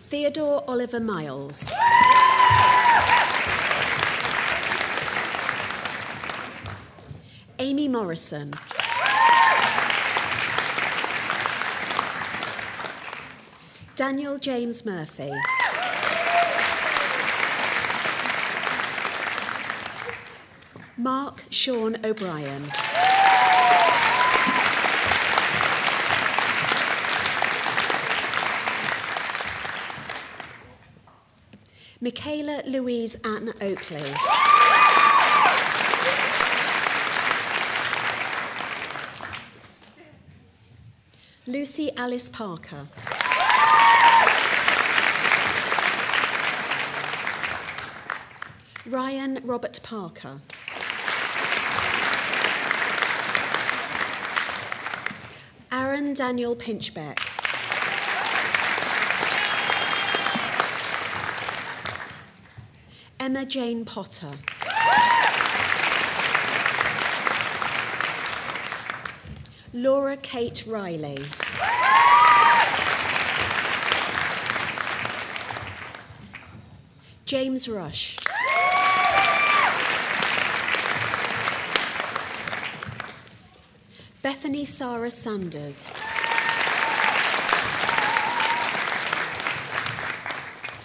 Theodore Oliver Miles. Amy Morrison. Daniel James Murphy. Mark Sean O'Brien. Michaela Louise Ann Oakley. Lucy Alice Parker. Ryan Robert Parker. Aaron Daniel Pinchbeck. Emma Jane Potter. Laura Kate Riley. James Rush. Bethany Sarah Sanders.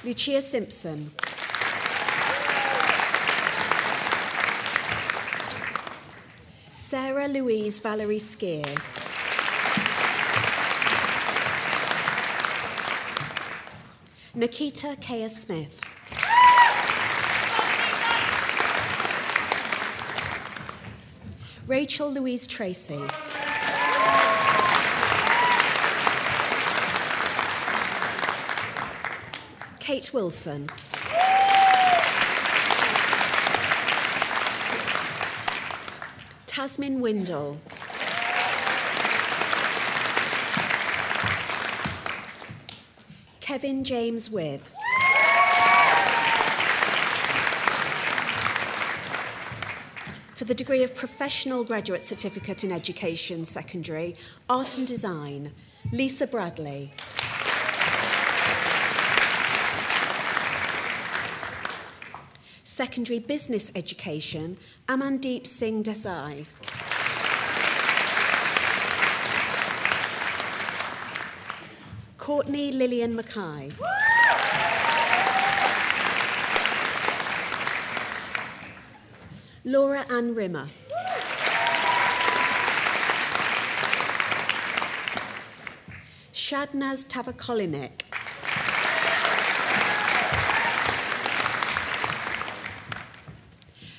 Lucia Simpson. Sarah Louise Valerie Skier. Nikita Kea Smith. Rachel Louise Tracy. Kate Wilson. Tasmin Windle. Kevin James With. For the degree of Professional Graduate Certificate in Education, Secondary, Art and Design, Lisa Bradley. Secondary Business Education, Amandeep Singh Desai. Courtney Lillian Mackay. Laura Ann Rimmer. Shadnaz Tavakolinik.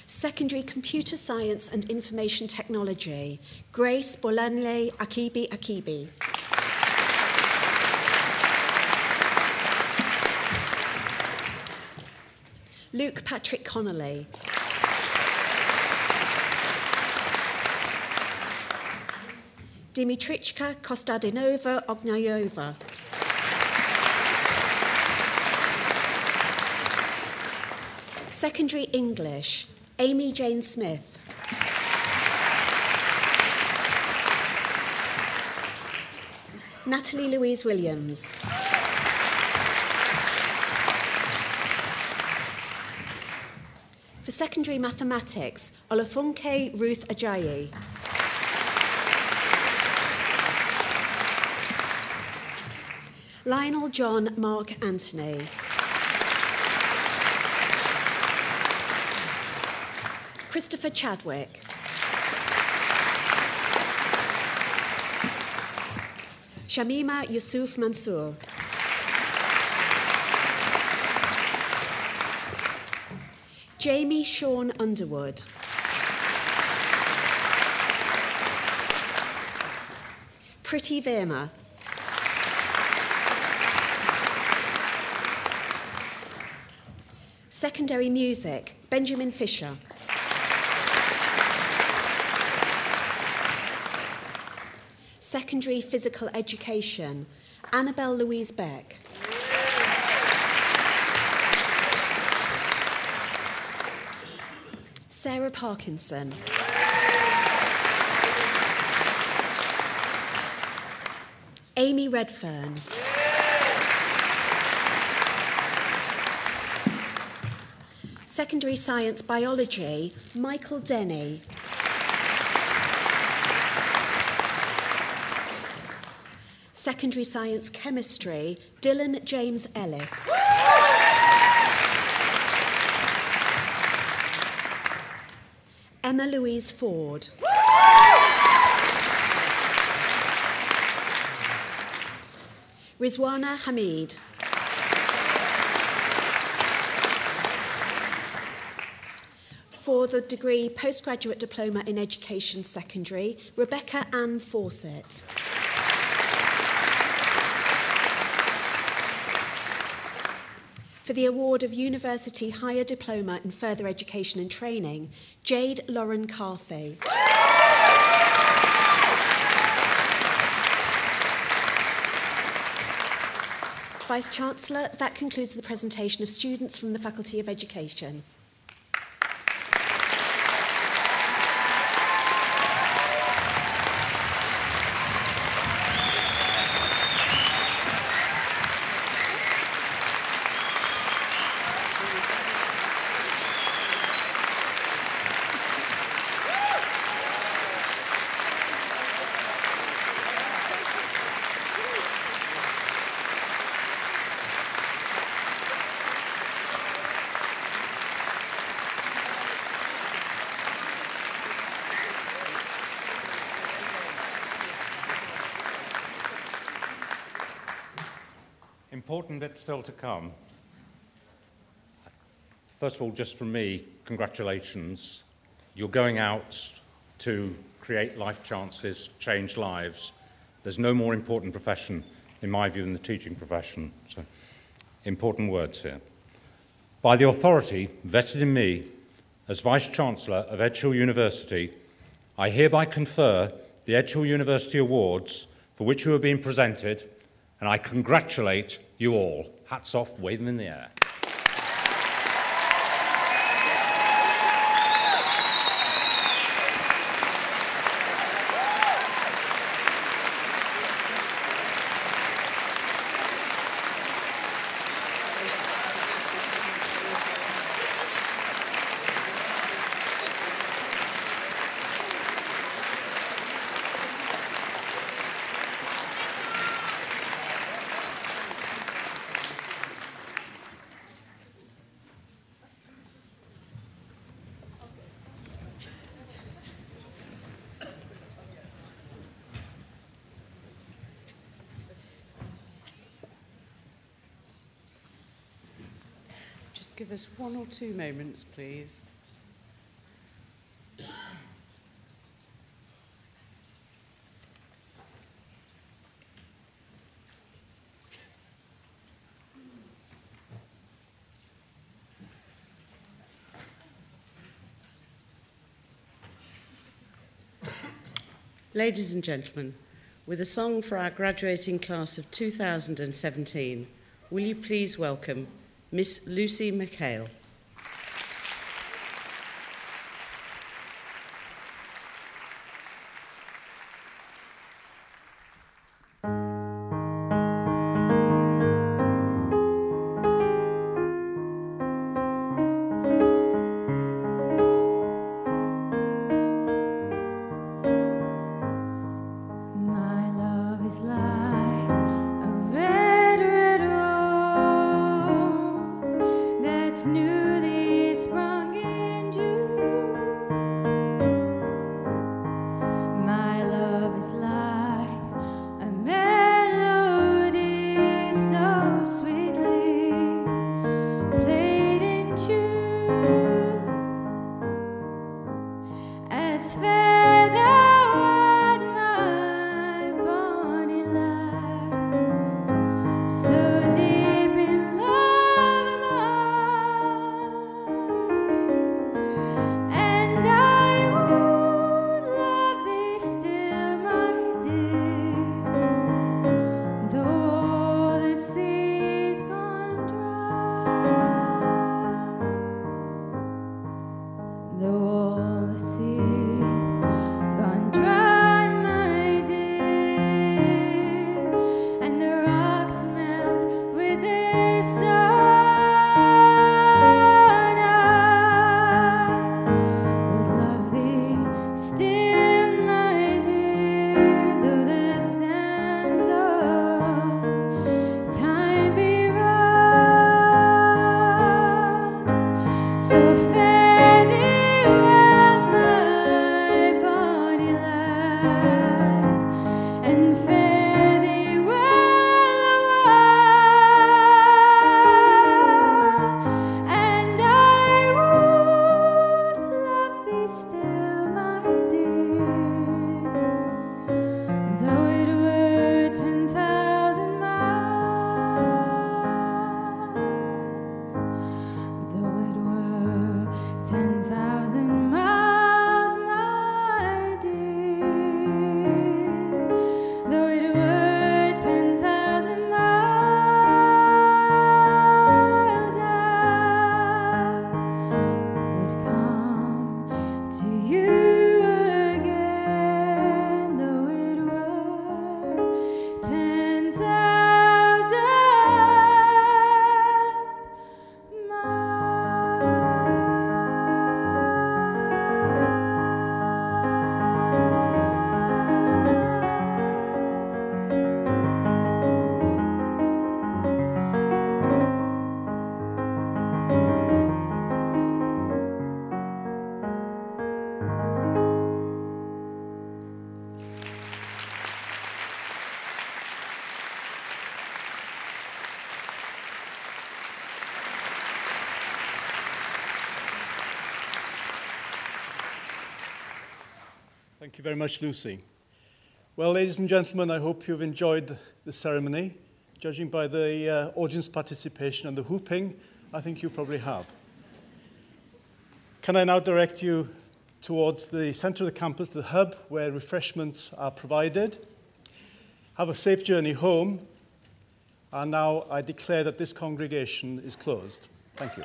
Secondary Computer Science and Information Technology, Grace Bolanle Akibi Akibi. Luke Patrick Connolly. Dimitrichka Kostadinova Ognayova. Secondary English, Amy Jane Smith. Natalie Louise Williams. For secondary mathematics, Olafunke Ruth Ajayi. Lionel John Mark Anthony. Christopher Chadwick. Shamima Yusuf Mansour. Jamie Sean Underwood. Pretty Verma. Secondary Music, Benjamin Fisher. Secondary Physical Education, Annabelle Louise Beck. Sarah Parkinson. Amy Redfern. Secondary Science Biology, Michael Denny. Secondary Science Chemistry, Dylan James Ellis. Emma Louise Ford. Rizwana Hamid. For the degree Postgraduate Diploma in Education Secondary, Rebecca Ann Fawcett. For the award of University Higher Diploma in Further Education and Training, Jade Lauren Carthy. Vice-Chancellor, that concludes the presentation of students from the Faculty of Education. Important bit still to come. First of all, just from me, congratulations. You're going out to create life chances, change lives. There's no more important profession, in my view, than the teaching profession. So, important words here. By the authority vested in me as Vice-Chancellor of Edge Hill University, I hereby confer the Edge Hill University Awards for which you are being presented, and I congratulate you all. Hats off, wave them in the air. Give us 1 or 2 moments, please. Ladies and gentlemen, with a song for our graduating class of 2017, will you please welcome Miss Lucy McHale. New Thank you very much, Lucy. Well, ladies and gentlemen, I hope you've enjoyed the ceremony. Judging by the audience participation and the whooping, I think you probably have. Can I now direct you towards the centre of the campus, the hub, where refreshments are provided. Have a safe journey home. And now I declare that this congregation is closed. Thank you.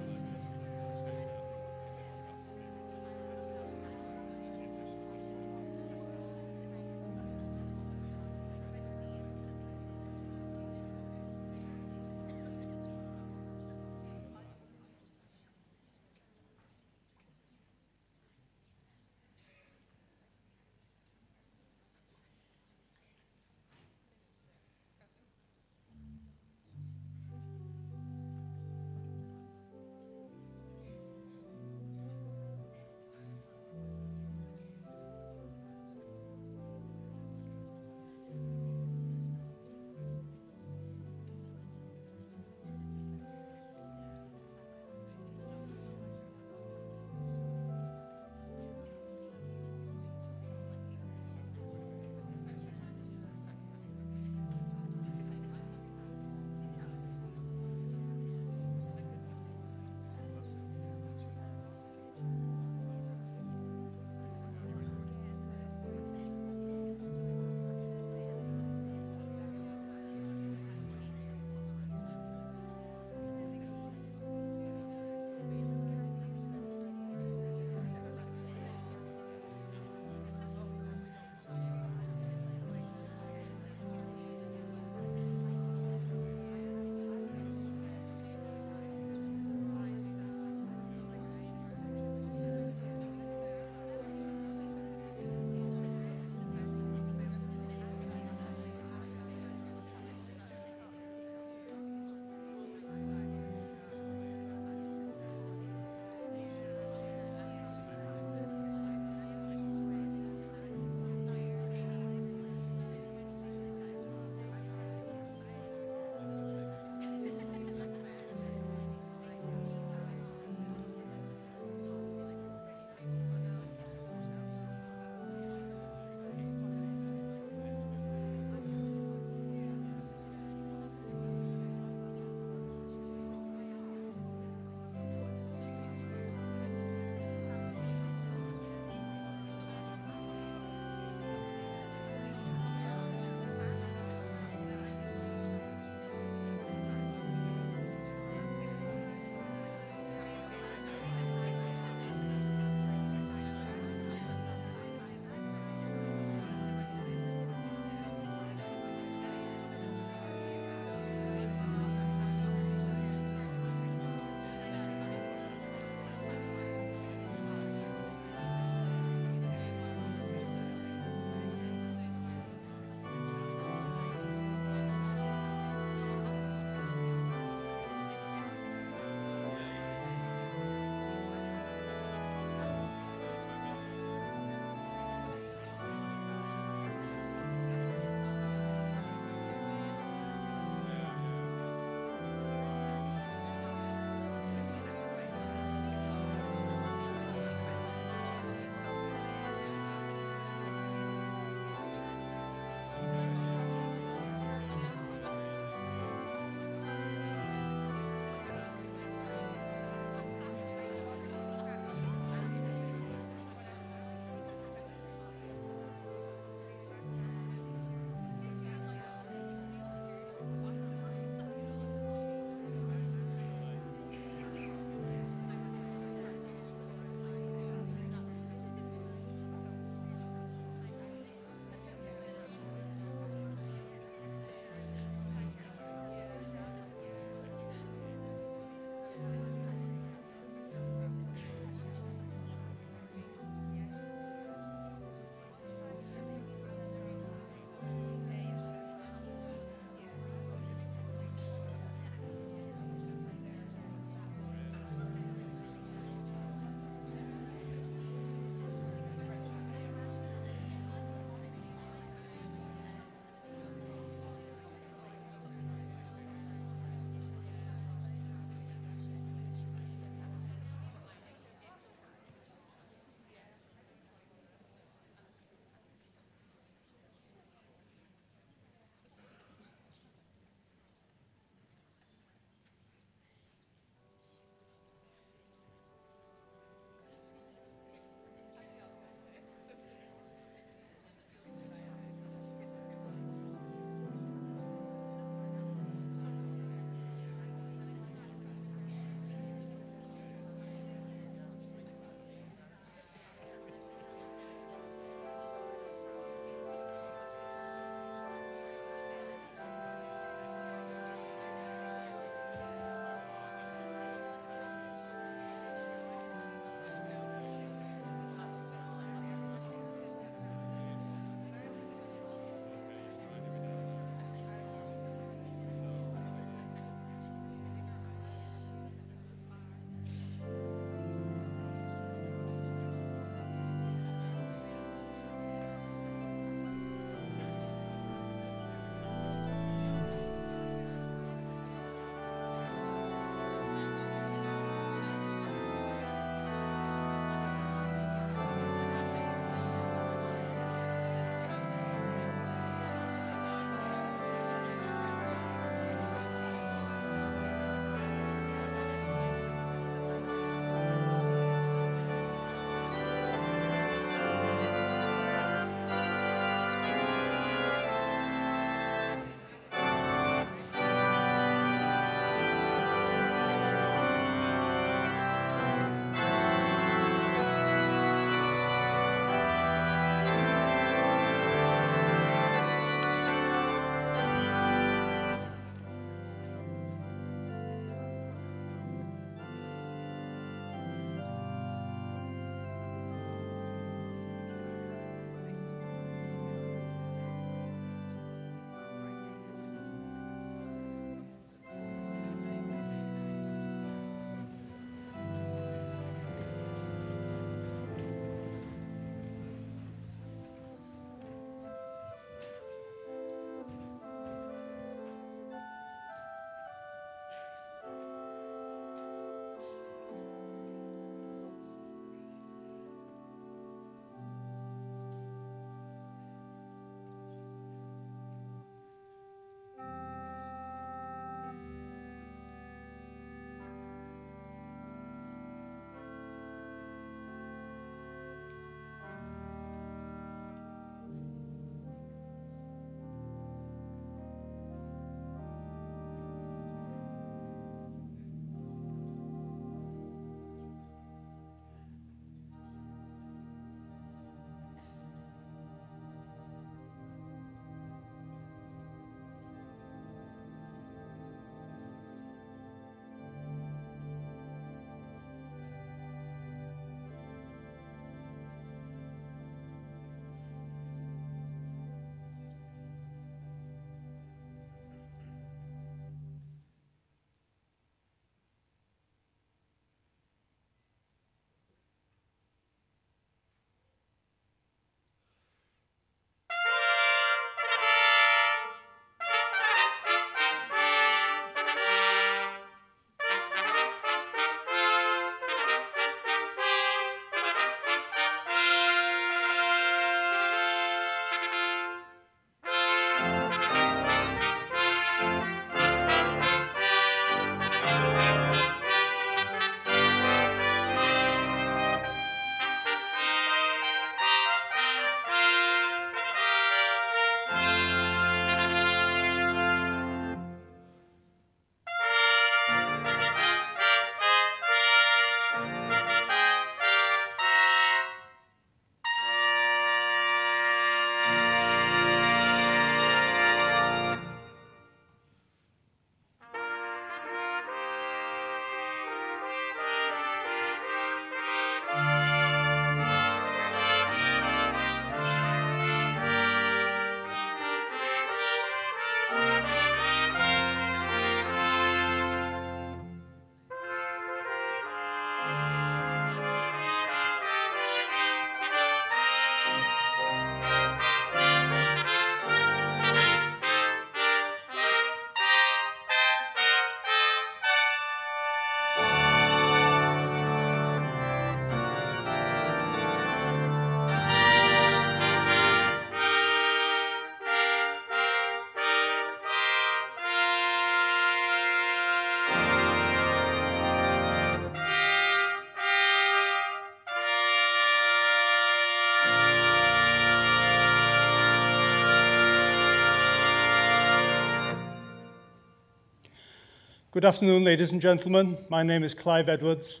Good afternoon, ladies and gentlemen. My name is Clive Edwards.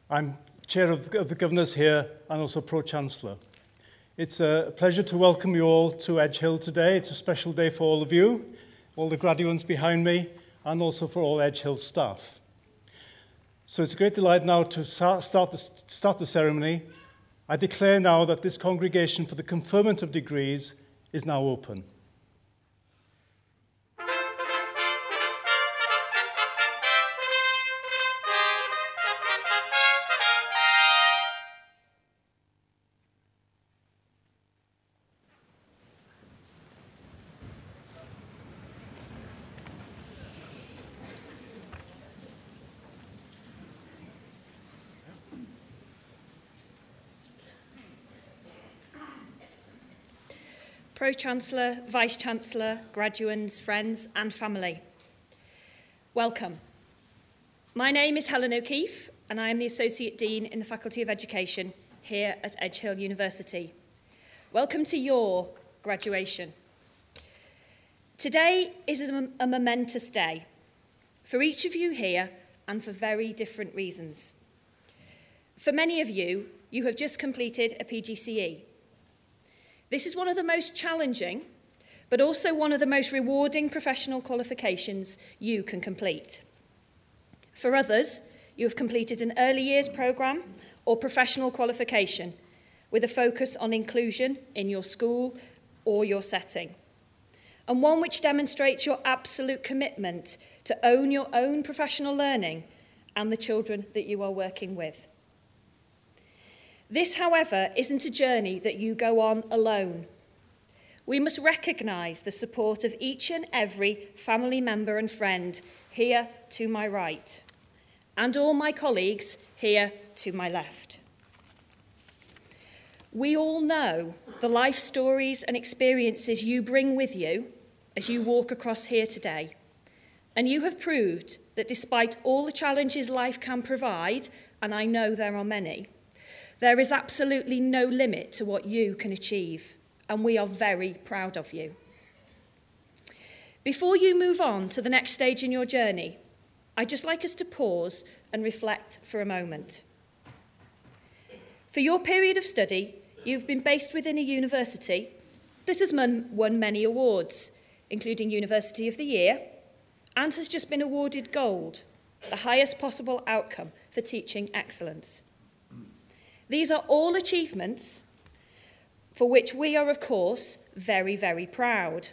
I'm Chair of the Governors here and also Pro-Chancellor. It's a pleasure to welcome you all to Edge Hill today. It's a special day for all of you, all the graduates behind me, and also for all Edge Hill staff. So it's a great delight now to start the ceremony. I declare now that this congregation for the conferment of degrees is now open. Pro-Chancellor, Vice-Chancellor, graduands, friends and family. Welcome. My name is Helen O'Keefe and I am the Associate Dean in the Faculty of Education here at Edge Hill University. Welcome to your graduation. Today is a momentous day for each of you here and for very different reasons. For many of you, you have just completed a PGCE. This is one of the most challenging, but also one of the most rewarding professional qualifications you can complete. For others, you have completed an early years programme or professional qualification with a focus on inclusion in your school or your setting, and one which demonstrates your absolute commitment to own your own professional learning and the children that you are working with. This, however, isn't a journey that you go on alone. We must recognise the support of each and every family member and friend here to my right, and all my colleagues here to my left. We all know the life stories and experiences you bring with you as you walk across here today, and you have proved that despite all the challenges life can provide, and I know there are many, there is absolutely no limit to what you can achieve, and we are very proud of you. Before you move on to the next stage in your journey, I'd just like us to pause and reflect for a moment. For your period of study, you've been based within a university that has won many awards, including University of the Year, and has just been awarded Gold, the highest possible outcome for teaching excellence. These are all achievements for which we are, of course, very, very proud.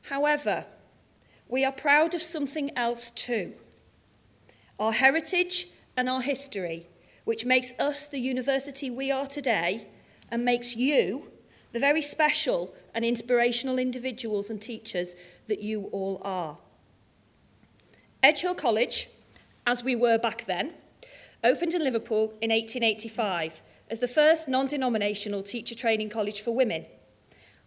However, we are proud of something else too. Our heritage and our history, which makes us the university we are today and makes you the very special and inspirational individuals and teachers that you all are. Edge Hill College, as we were back then, opened in Liverpool in 1885 as the first non-denominational teacher training college for women.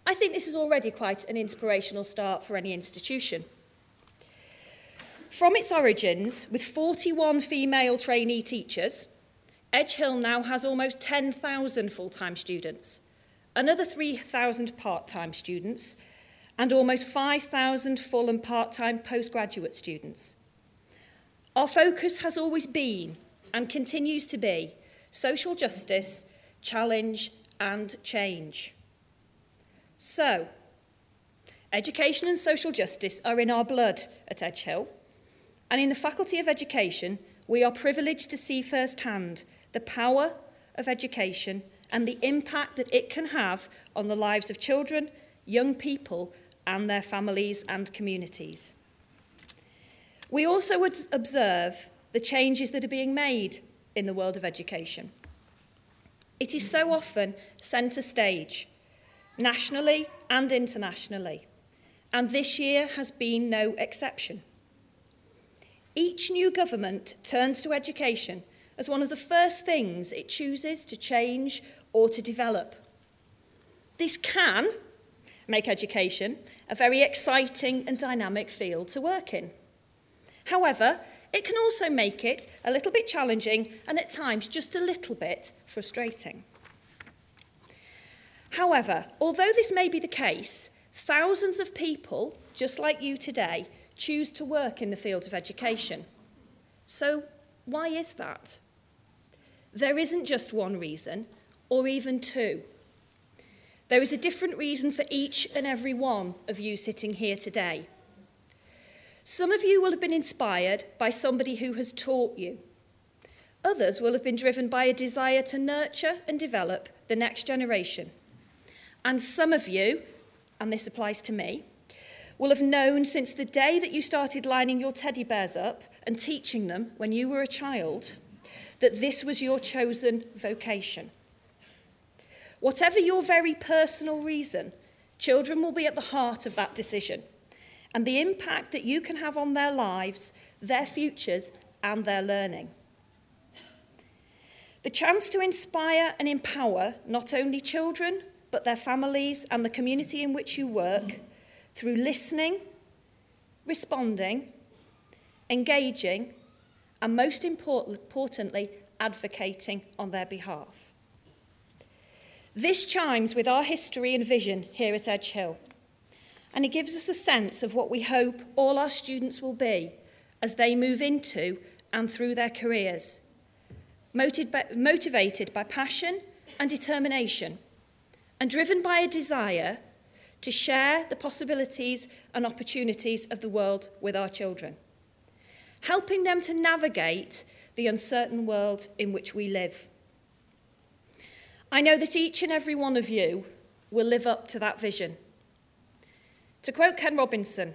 I think this is already quite an inspirational start for any institution. From its origins, with 41 female trainee teachers, Edge Hill now has almost 10,000 full-time students, another 3,000 part-time students, and almost 5,000 full and part-time postgraduate students. Our focus has always been and continues to be social justice, challenge and change. So, education and social justice are in our blood at Edge Hill, and in the Faculty of Education we are privileged to see firsthand the power of education and the impact that it can have on the lives of children, young people and their families and communities. We also would observe the changes that are being made in the world of education. It is so often centre stage, nationally and internationally, and this year has been no exception. Each new government turns to education as one of the first things it chooses to change or to develop. This can make education a very exciting and dynamic field to work in. However, it can also make it a little bit challenging and at times just a little bit frustrating. However, although this may be the case, thousands of people, just like you today, choose to work in the field of education. So why is that? There isn't just one reason, or even two. There is a different reason for each and every one of you sitting here today. Some of you will have been inspired by somebody who has taught you. Others will have been driven by a desire to nurture and develop the next generation. And some of you, and this applies to me, will have known since the day that you started lining your teddy bears up and teaching them when you were a child that this was your chosen vocation. Whatever your very personal reason, children will be at the heart of that decision and the impact that you can have on their lives, their futures, and their learning. The chance to inspire and empower not only children, but their families and the community in which you work through listening, responding, engaging, and most importantly, advocating on their behalf. This chimes with our history and vision here at Edge Hill, and it gives us a sense of what we hope all our students will be as they move into and through their careers, motivated by passion and determination, and driven by a desire to share the possibilities and opportunities of the world with our children, helping them to navigate the uncertain world in which we live. I know that each and every one of you will live up to that vision. To quote Ken Robinson,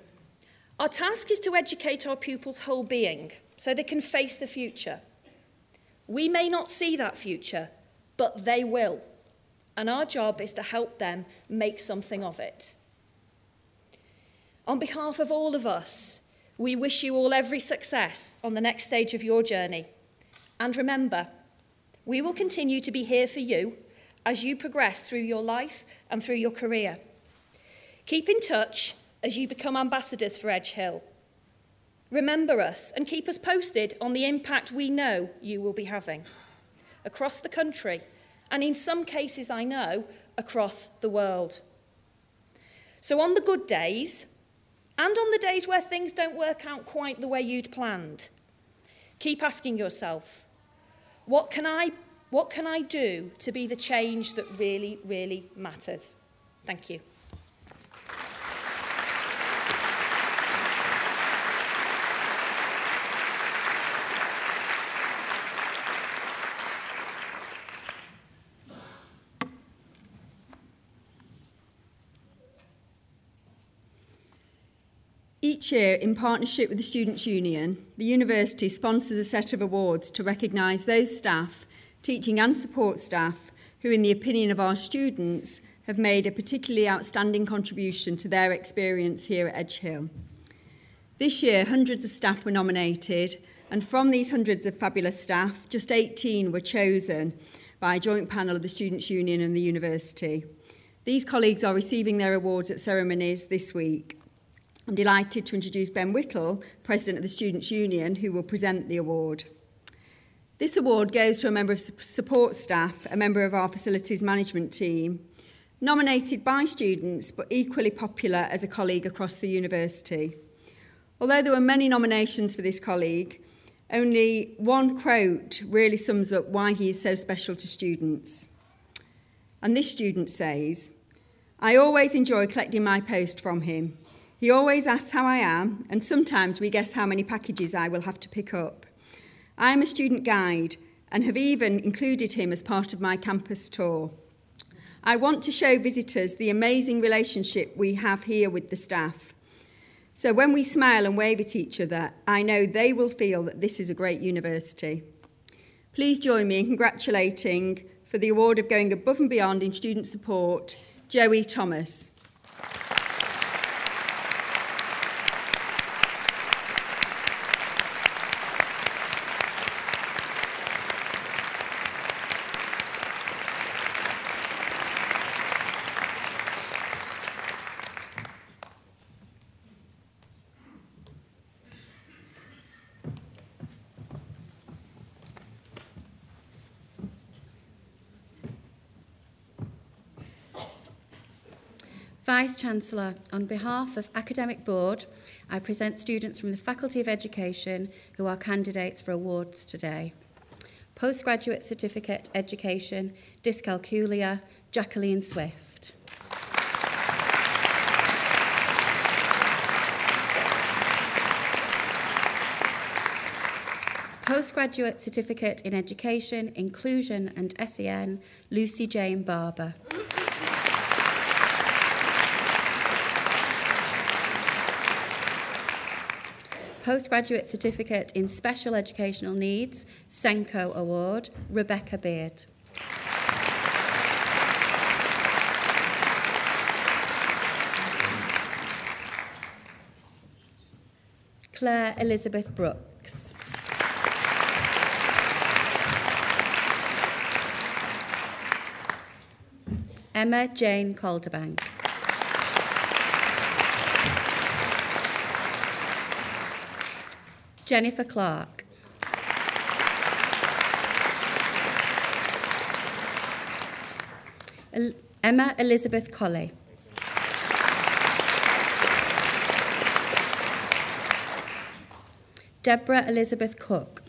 our task is to educate our pupils' whole being so they can face the future. We may not see that future, but they will, and our job is to help them make something of it. On behalf of all of us, we wish you all every success on the next stage of your journey. And remember, we will continue to be here for you as you progress through your life and through your career. Keep in touch as you become ambassadors for Edge Hill. Remember us and keep us posted on the impact we know you will be having across the country, and in some cases, I know, across the world. So on the good days, and on the days where things don't work out quite the way you'd planned, keep asking yourself, what can I do to be the change that really, really matters? Thank you. Each year, in partnership with the Students' Union, the university sponsors a set of awards to recognise those staff, teaching and support staff, who, in the opinion of our students, have made a particularly outstanding contribution to their experience here at Edge Hill. This year, hundreds of staff were nominated, and from these hundreds of fabulous staff, just 18 were chosen by a joint panel of the Students' Union and the university. These colleagues are receiving their awards at Ceremonies this week. I'm delighted to introduce Ben Whittle, President of the Students' Union, who will present the award. This award goes to a member of support staff, a member of our facilities management team, nominated by students but equally popular as a colleague across the university. Although there were many nominations for this colleague, only one quote really sums up why he is so special to students. And this student says, "I always enjoy collecting my post from him. He always asks how I am, and sometimes we guess how many packages I will have to pick up. I am a student guide and have even included him as part of my campus tour. I want to show visitors the amazing relationship we have here with the staff. So when we smile and wave at each other, I know they will feel that this is a great university." Please join me in congratulating, for the award of going above and beyond in student support, Joey Thomas. Vice-Chancellor, on behalf of Academic Board, I present students from the Faculty of Education who are candidates for awards today. Postgraduate Certificate Education, Dyscalculia, Jacqueline Swift. Postgraduate Certificate in Education, Inclusion and SEN, Lucy Jane Barber. Postgraduate Certificate in Special Educational Needs, Senko Award, Rebecca Beard. Claire Elizabeth Brooks. Emma Jane Calderbank. Jennifer Clark. Emma Elizabeth Colley. Deborah Elizabeth Cook.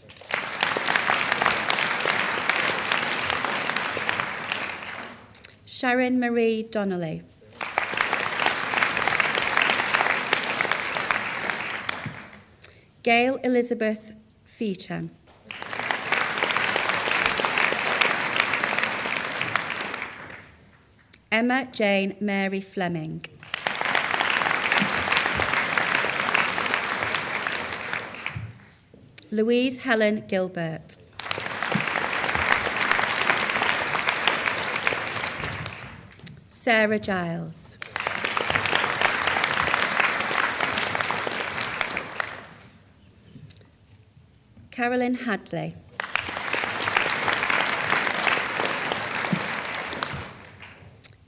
Sharon Marie Donnelly. Gail Elizabeth Feechan. Emma Jane Mary Fleming. Louise Helen Gilbert. Sarah Giles. Carolyn Hadley.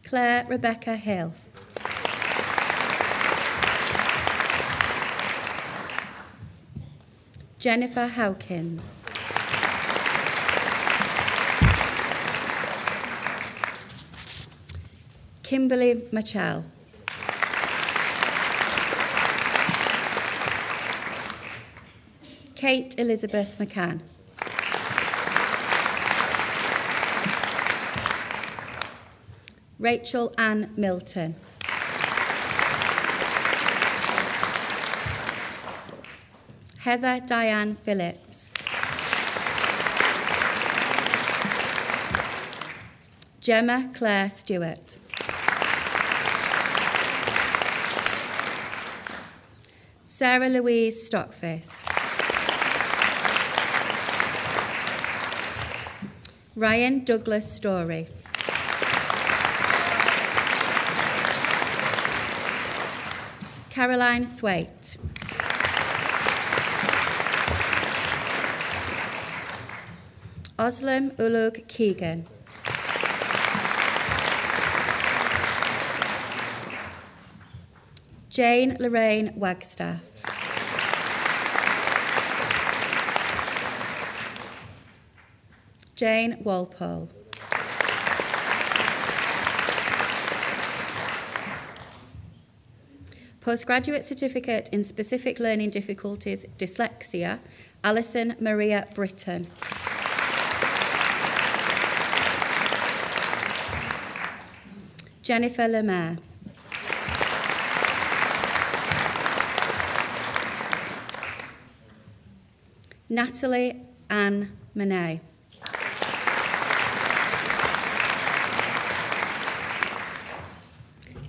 Claire Rebecca Hill. Jennifer Hawkins. Kimberly Machell. Kate Elizabeth McCann. Rachel Ann Milton. Heather Diane Phillips. Gemma Claire Stewart. Sarah Louise Stockface. Ryan Douglas Story. Caroline Thwaite. Oslam Ulug Keegan. Jane Lorraine Wagstaff. Jane Walpole. Postgraduate Certificate in Specific Learning Difficulties, Dyslexia, Alison Maria Britton. Jennifer Lemaire. Natalie Ann Monet.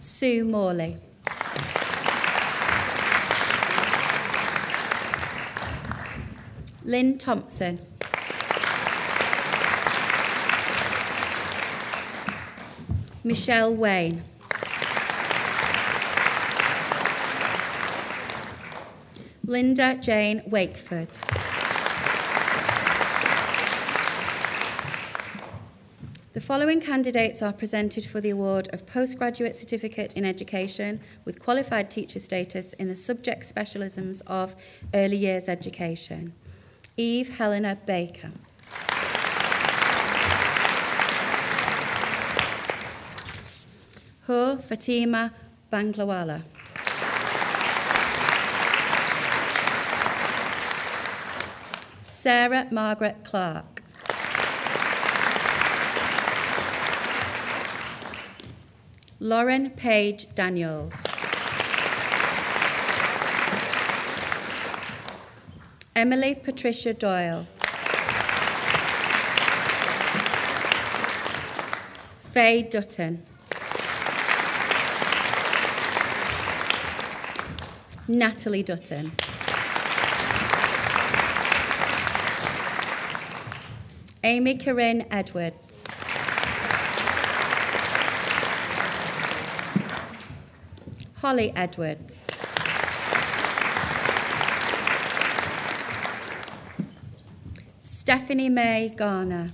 Sue Morley. Lynn Thompson. Michelle Wayne. Linda Jane Wakeford. The following candidates are presented for the award of Postgraduate Certificate in Education with Qualified Teacher status in the subject specialisms of Early Years Education. Eve Helena Baker. Hur Fatima Banglawala. Sarah Margaret Clark. Lauren Page Daniels. Emily Patricia Doyle. Faye Dutton. Natalie Dutton. Amy Corinne Edwards. Holly Edwards. Stephanie May Garner.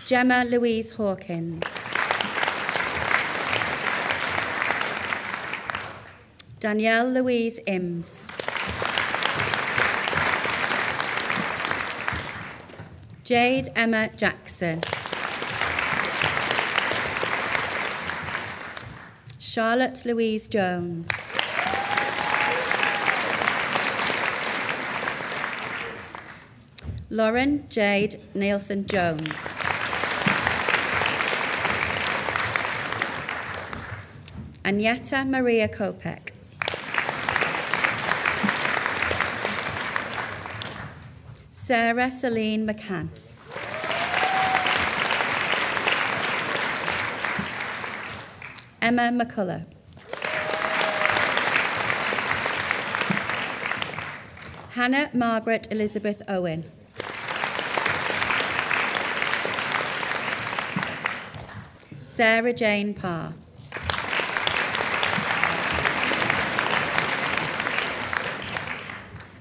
Gemma Louise Hawkins. Danielle Louise Imms. Jade Emma Jackson. Charlotte Louise Jones. Lauren Jade Nielsen Jones. Agneta Maria Kopek. Sarah Celine McCann. Emma McCullough. Hannah Margaret Elizabeth Owen. Sarah Jane Parr.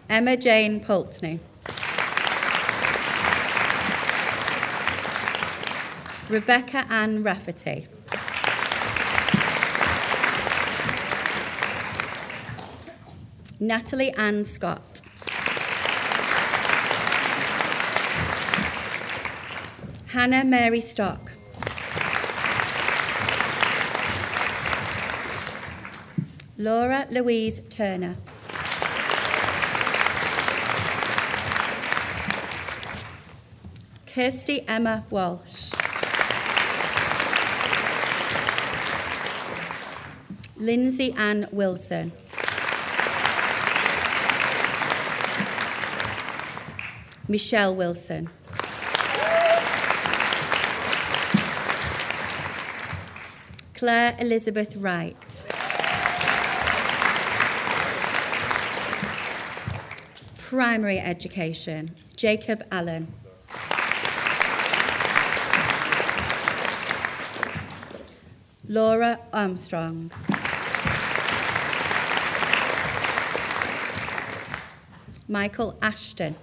Emma Jane Pulteney. Rebecca Ann Rafferty. Natalie Ann Scott. Hannah Mary Stock. Laura Louise Turner. Kirsty Emma Walsh. Lindsay Ann Wilson. Michelle Wilson. Claire Elizabeth Wright. Primary education, Jacob Allen. Laura Armstrong. Michael Ashton.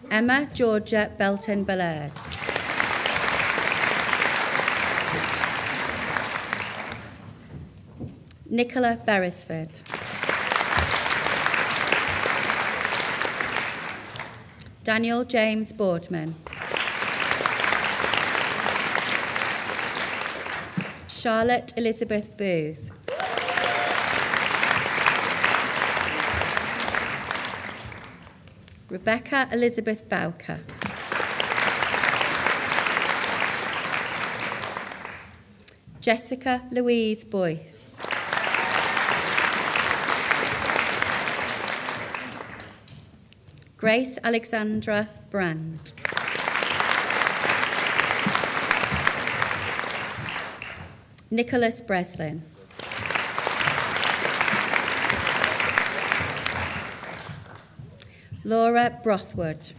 Emma Georgia Belton Bellairs. Nicola Beresford. Daniel James Boardman. Charlotte Elizabeth Booth. Rebecca Elizabeth Bowker. Jessica Louise Boyce. Grace Alexandra Brand. Nicholas Breslin. Laura Brothwood.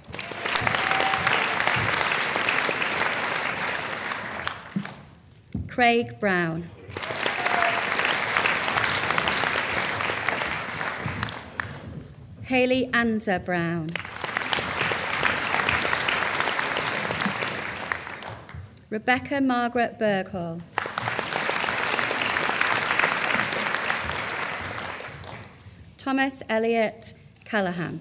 Craig Brown. Hayley Anza Brown. Rebecca Margaret Berghall. Thomas Elliott Callahan.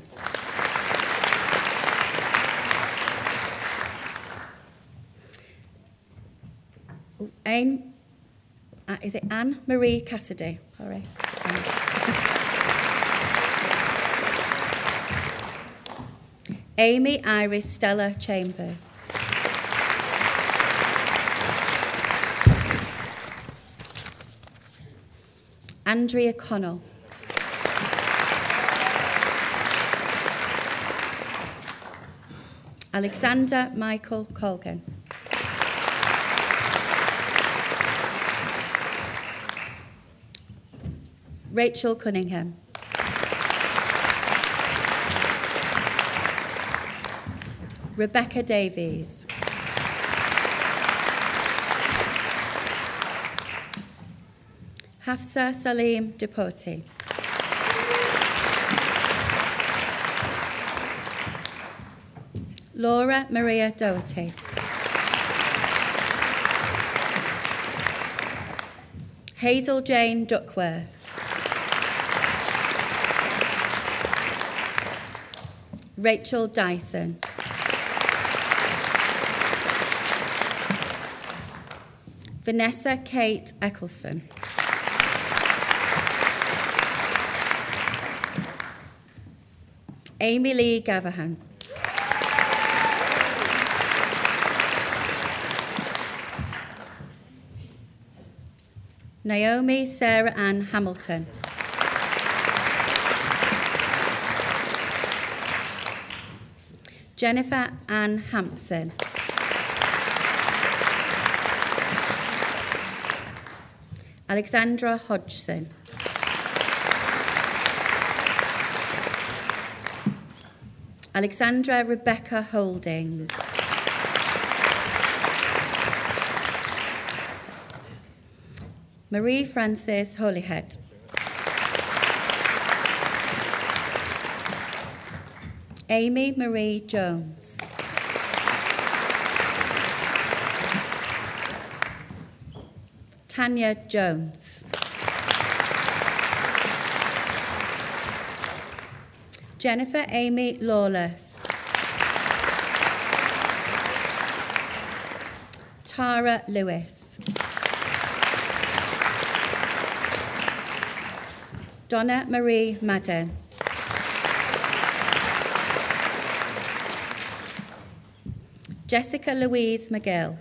Is it Anne Marie Cassidy? Sorry. Amy Iris Stella Chambers. Andrea Connell. Alexander Michael Colgan. Rachel Cunningham. Rebecca Davies. Hafsa Salim Depoti. Laura Maria Doherty. Hazel Jane Duckworth. Rachel Dyson. Vanessa Kate Eccleston. Amy Lee Gavahan. Naomi Sarah Ann Hamilton. Jennifer Ann Hampson. Alexandra Hodgson. Alexandra Rebecca Holding. Marie Frances Holyhead. Amy Marie Jones. Tanya Jones. Jennifer Amy Lawless. Tara Lewis. Donna Marie Madden. Jessica Louise McGill.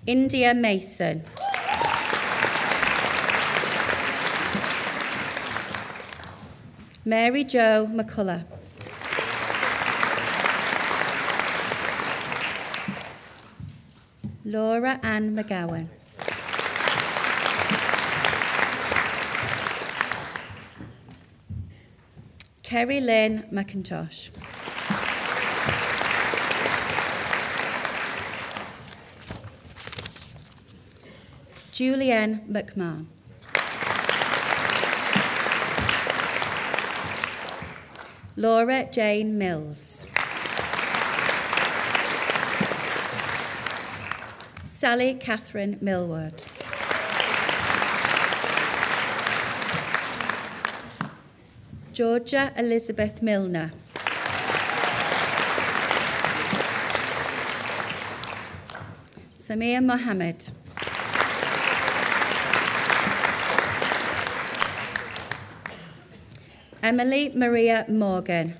India Mason. Mary Jo McCullough. Laura Ann McGowan. Kerry Lynn McIntosh. Julianne McMahon. Laura Jane Mills. Sally Catherine Millward. Georgia Elizabeth Milner. Samir Mohammed. Emily Maria Morgan.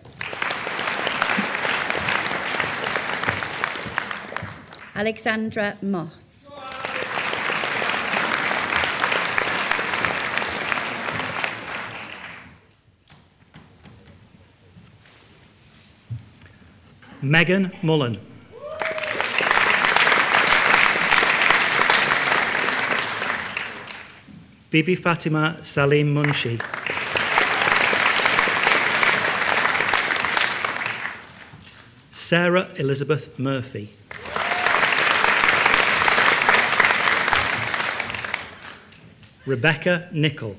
Alexandra Moss. Megan Mullen. Bibi Fatima Salim Munshi. Sarah Elizabeth Murphy. Rebecca Nichol.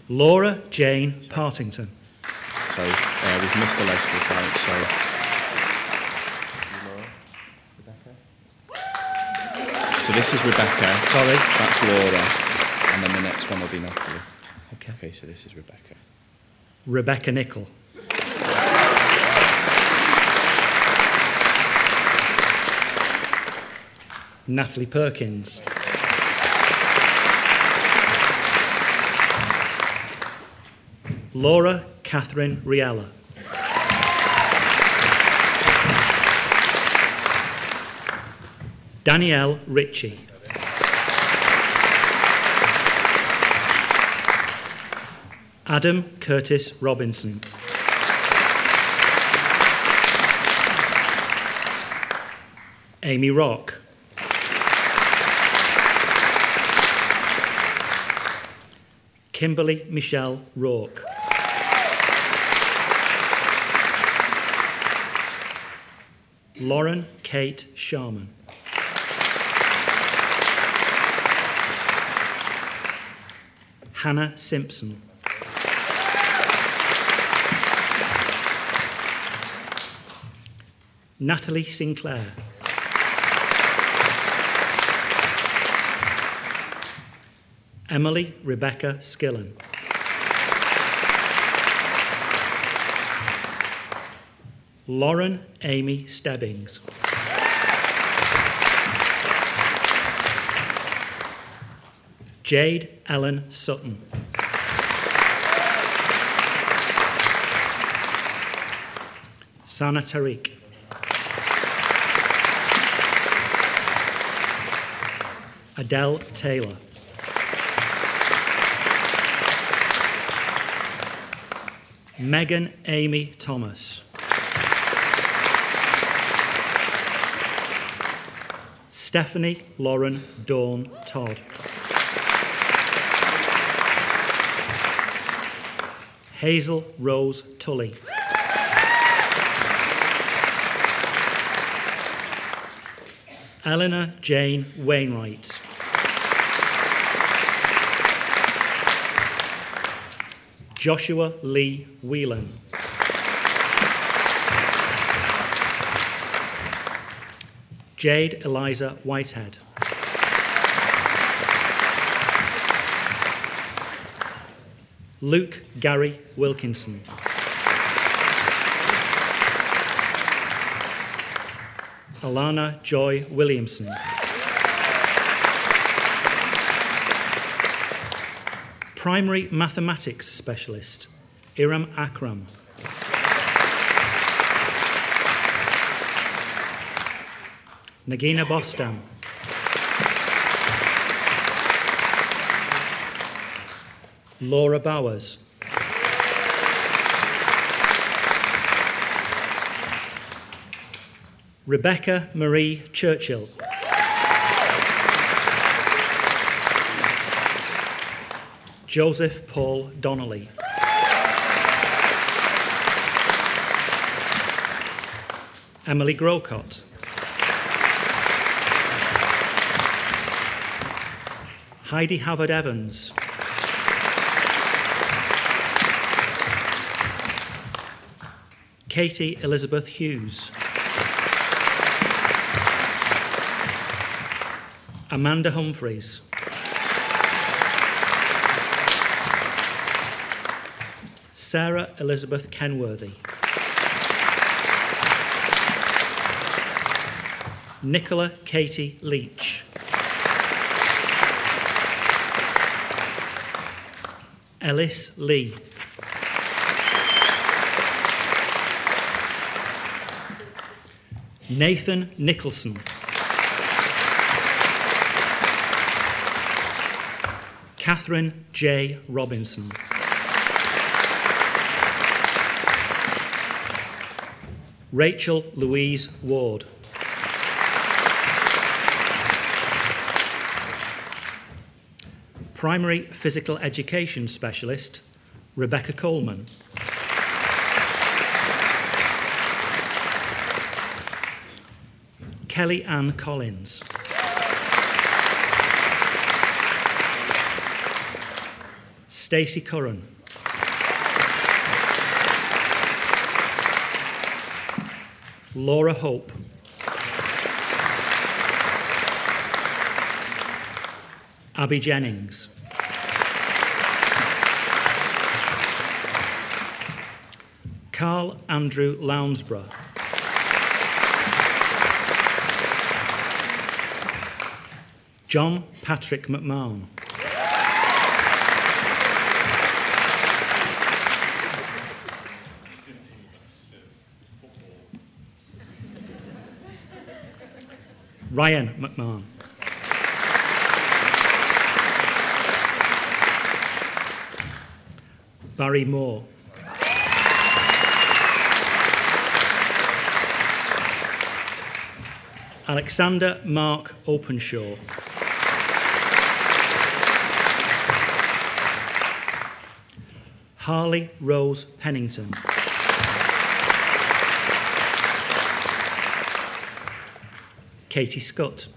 Laura Jane Partington. So we've missed a legible count, so... So this is Rebecca. Sorry. That's Laura. And then the next one will be Natalie. Okay, so this is Rebecca. Rebecca Nichol. Natalie Perkins. Laura Catherine Riella. Danielle Ritchie. Adam Curtis Robinson. Amy Rock. Kimberly Michelle Rourke. Lauren Kate Sharman. Hannah Simpson. Natalie Sinclair. Emily Rebecca Skillen. Lauren Amy Stebbings. Jade Ellen Sutton. Sana Tariq. Adele Taylor. Megan Amy Thomas. Stephanie Lauren Dawn Todd. Hazel Rose Tully. Eleanor Jane Wainwright. Joshua Lee Whelan. Jade Eliza Whitehead. Luke Gary Wilkinson. Alana Joy Williamson. Primary Mathematics Specialist, Iram Akram. Nagina Bostam. Laura Bowers. Rebecca Marie Churchill. Joseph Paul Donnelly. Emily Grocott. Heidi Havard Evans. Katie Elizabeth Hughes. Amanda Humphreys. Sarah Elizabeth Kenworthy. Nicola Katie Leach. Ellis Lee. Nathan Nicholson. Catherine J. Robinson. Rachel Louise Ward. Primary Physical Education Specialist, Rebecca Coleman. Kelly Ann Collins. Stacey Curran. Laura Hope. Abby Jennings. Carl Andrew Lounsborough. John Patrick McMahon. Ryan McMahon. Barry Moore. Alexander Mark Openshaw. Harley Rose Pennington. Katie Scott.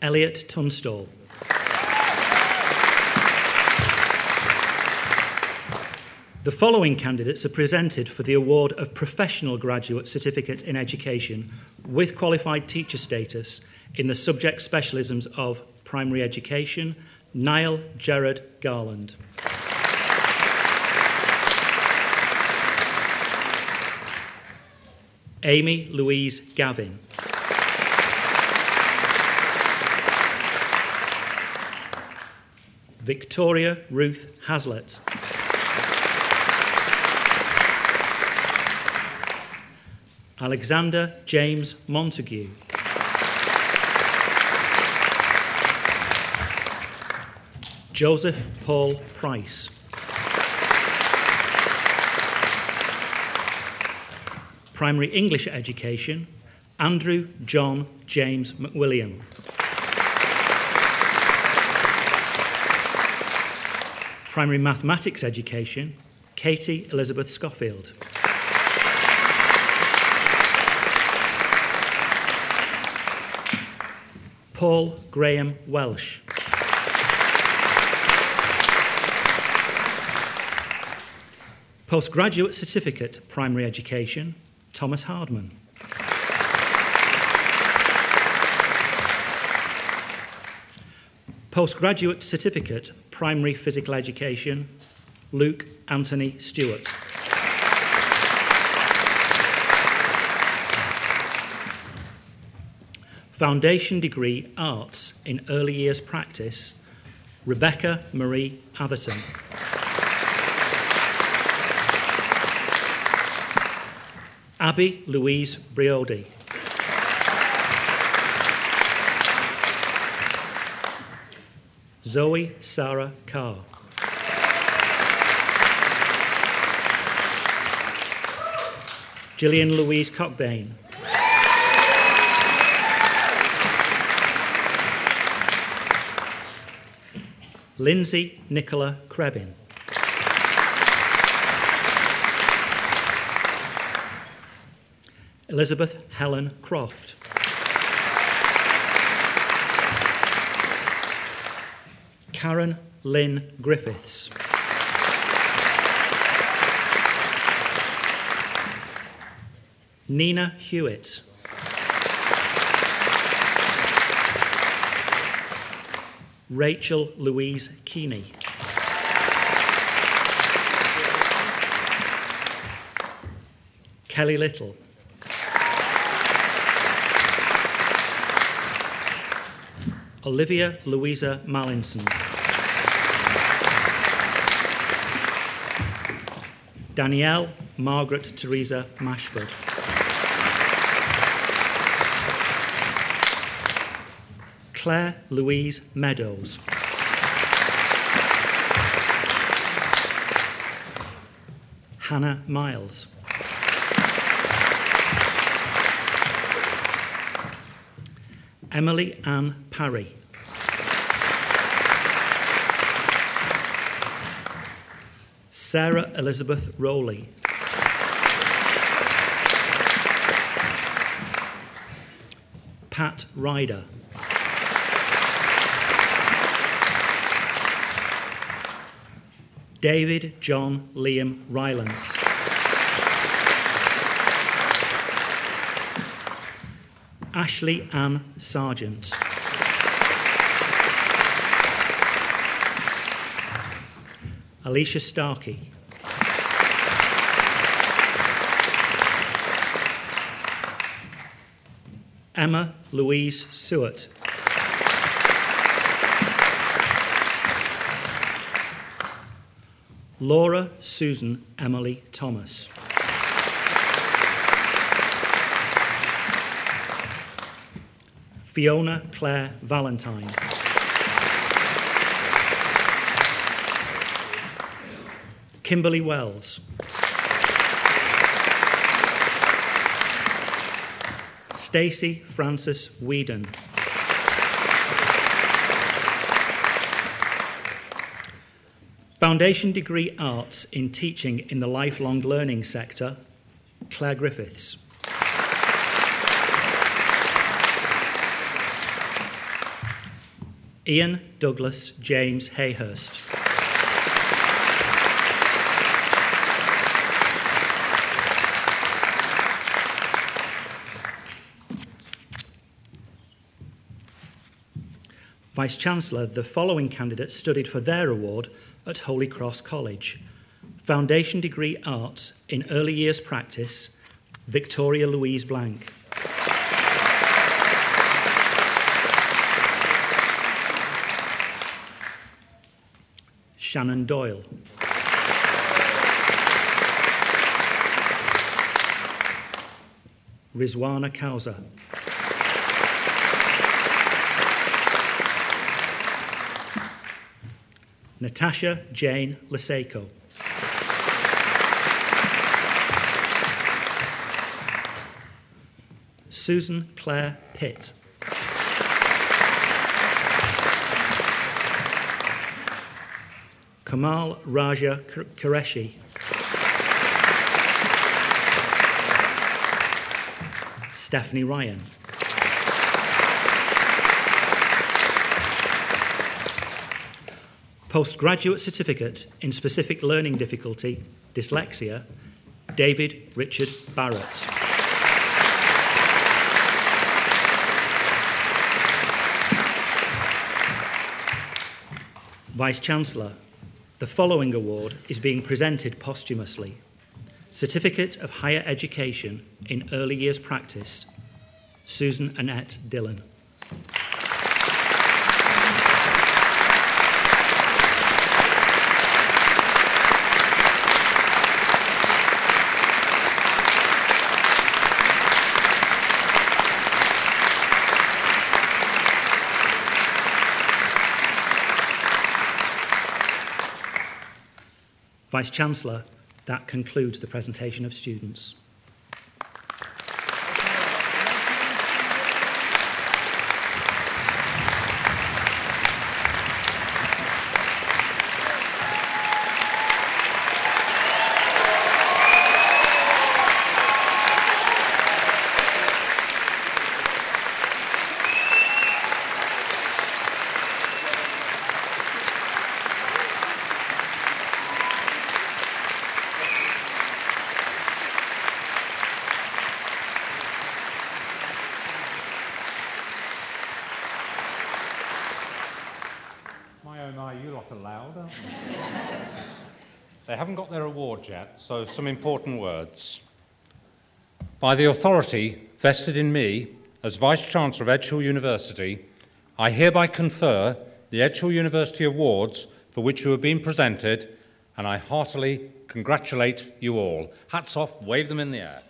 Elliot Tunstall. The following candidates are presented for the award of Professional Graduate Certificate in Education with qualified teacher status in the subject specialisms of Primary Education: Niall Gerard Garland. Amy Louise Gavin. Victoria Ruth Hazlitt. Alexander James Montague. Joseph Paul Price. Primary English Education: Andrew John James McWilliam. Primary Mathematics Education: Katie Elizabeth Schofield. Paul Graham Welsh. Postgraduate Certificate, Primary Education: Thomas Hardman. Postgraduate Certificate, Primary Physical Education: Luke Anthony Stewart. Foundation Degree Arts in Early Years Practice: Rebecca Marie Atherton. Abby Louise Briodi. Zoe Sarah Carr. Gillian Louise Cockbain. Lindsay Nicola Krebin. Elizabeth Helen Croft. Karen Lynn Griffiths. Nina Hewitt. Rachel Louise Keeney. Kelly Little. Olivia Louisa Mallinson. Danielle Margaret Teresa Mashford. Claire Louise Meadows. Hannah Miles. Emily Ann Parry. Sarah Elizabeth Rowley. Pat Ryder. David John Liam Rylance. Ashley Ann Sargent. Alicia Starkey. Emma Louise Seward. Laura Susan Emily Thomas. Fiona Claire Valentine. Kimberly Wells. Stacey Frances Whedon. Foundation Degree Arts in Teaching in the Lifelong Learning Sector, Claire Griffiths. Ian Douglas James Hayhurst. Vice-Chancellor, the following candidates studied for their award at Holy Cross College. Foundation Degree Arts in Early Years Practice, Victoria Louise Blank. Shannon Doyle. Rizwana Kauza. Natasha Jane Laseko. Susan Claire Pitt. Kamal Raja Qureshi. Stephanie Ryan. Postgraduate Certificate in Specific Learning Difficulty, Dyslexia, David Richard Barrett. Vice-Chancellor, the following award is being presented posthumously. Certificate of Higher Education in Early Years Practice, Susan Annette Dillon. Vice-Chancellor, that concludes the presentation of students. They haven't got their award yet, so some important words. By the authority vested in me as Vice-Chancellor of Edge Hill University, I hereby confer the Edge Hill University Awards for which you have been presented, and I heartily congratulate you all. Hats off, wave them in the air.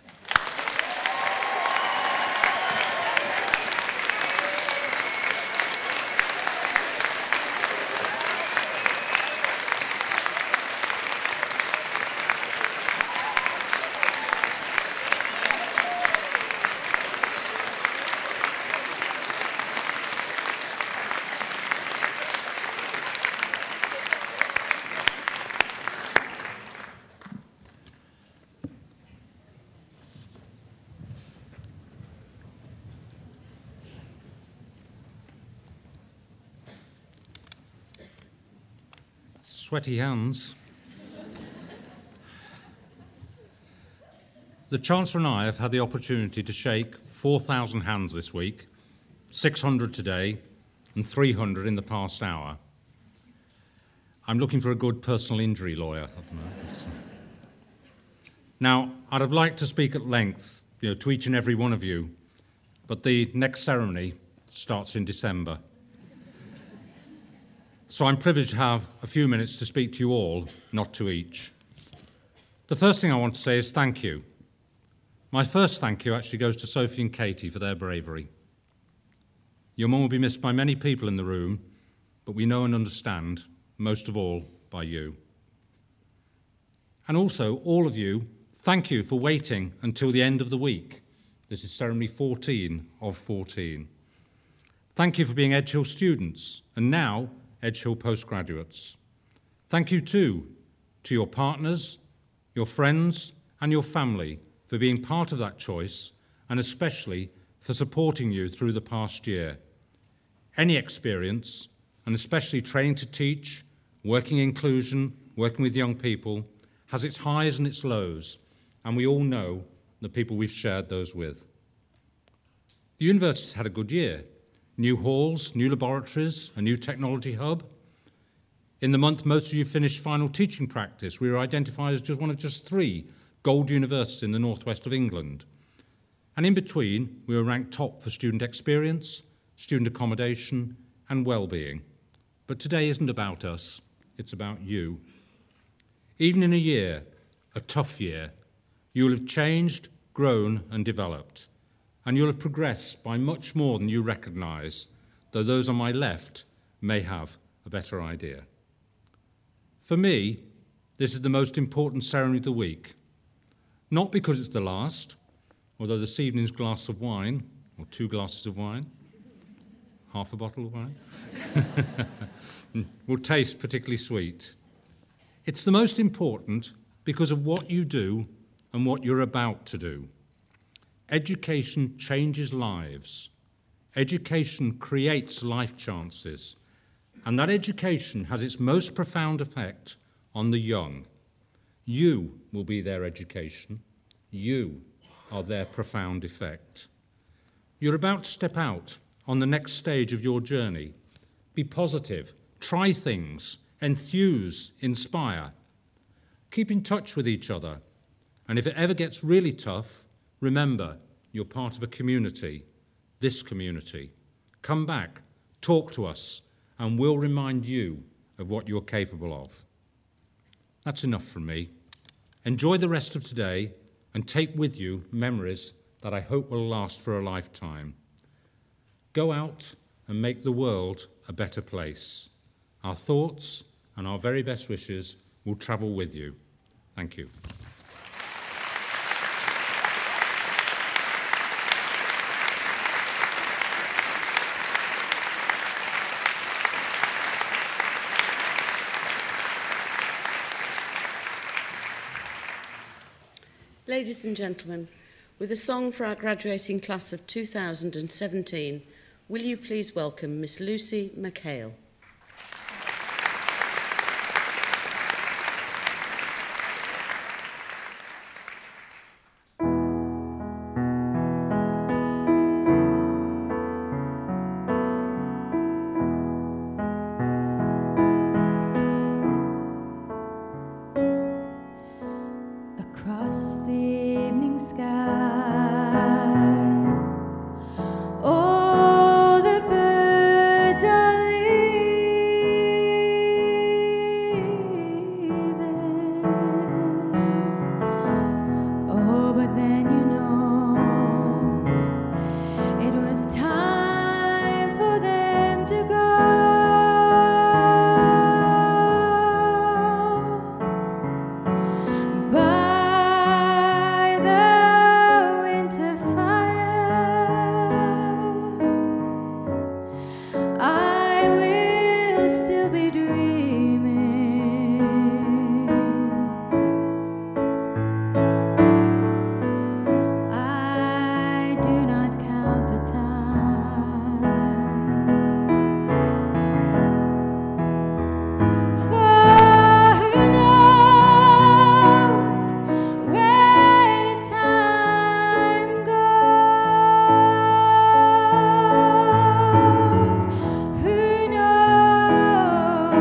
Sweaty hands. The Chancellor and I have had the opportunity to shake 4,000 hands this week, 600 today, and 300 in the past hour. I'm looking for a good personal injury lawyer at the moment. Now, I'd have liked to speak at length, to each and every one of you, but the next ceremony starts in December. So I'm privileged to have a few minutes to speak to you all, not to each. The first thing I want to say is thank you. My first thank you actually goes to Sophie and Katie for their bravery. Your mum will be missed by many people in the room, but we know and understand, most of all, by you. And also, all of you, thank you for waiting until the end of the week. This is ceremony 14 of 14. Thank you for being Edge Hill students, and now Edge Hill postgraduates. Thank you too to your partners, your friends, and your family for being part of that choice, and especially for supporting you through the past year. Any experience, and especially training to teach, working inclusion, working with young people, has its highs and its lows, and we all know the people we've shared those with. The university's had a good year. New halls, new laboratories, a new technology hub. In the month most of you finished final teaching practice, we were identified as one of just 3 gold universities in the northwest of England. And in between, we were ranked top for student experience, student accommodation, and well-being. But today isn't about us, it's about you. Even in a year, a tough year, you will have changed, grown, and developed. And you'll have progressed by much more than you recognise, though those on my left may have a better idea. For me, this is the most important ceremony of the week, not because it's the last, although this evening's glass of wine, or 2 glasses of wine, half a bottle of wine, will taste particularly sweet. It's the most important because of what you do and what you're about to do. Education changes lives. Education creates life chances. And that education has its most profound effect on the young. You will be their education. You are their profound effect. You're about to step out on the next stage of your journey. Be positive. Try things. Enthuse. Inspire. Keep in touch with each other. And if it ever gets really tough, remember, you're part of a community, this community. Come back, talk to us, and we'll remind you of what you're capable of. That's enough from me. Enjoy the rest of today and take with you memories that I hope will last for a lifetime. Go out and make the world a better place. Our thoughts and our very best wishes will travel with you. Thank you. Ladies and gentlemen, with a song for our graduating class of 2017, will you please welcome Miss Lucy McHale. Across the evening sky, all the birds are leaving. Oh, but then you know it was time for them to go. By the winter fire, I will still be dreaming. I do not count the time, for who knows where time goes? Who knows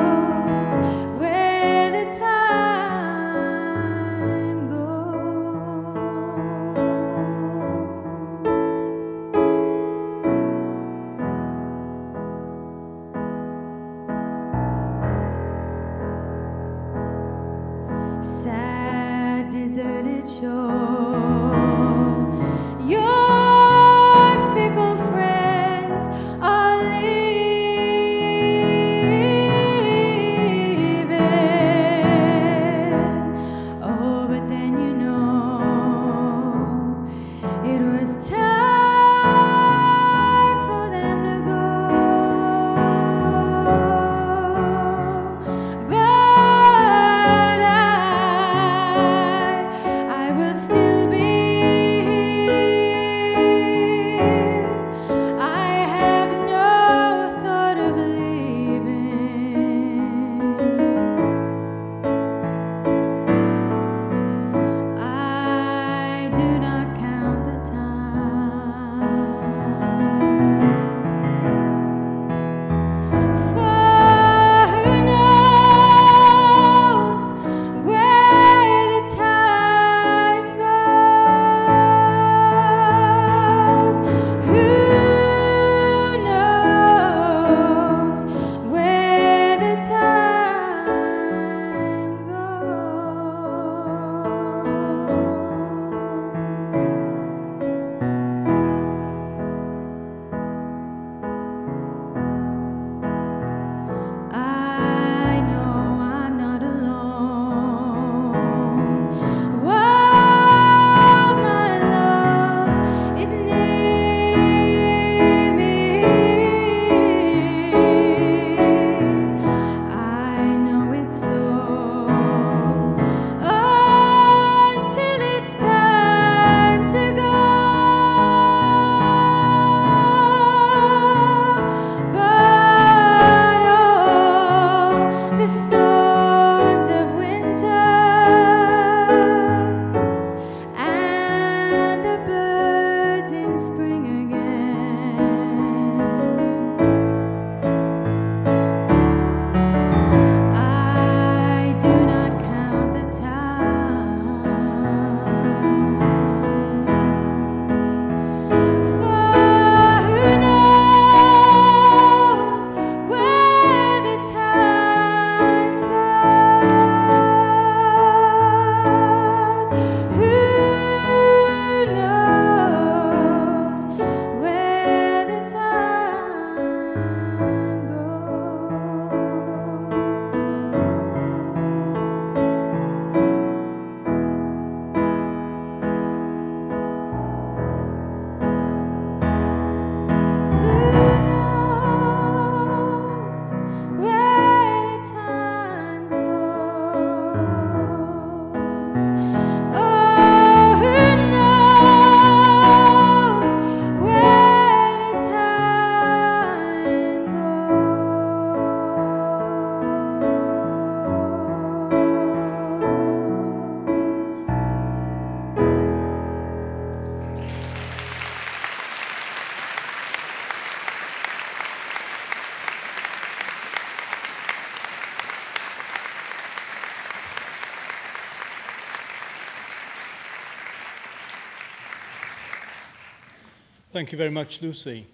Thank you very much, Lucy.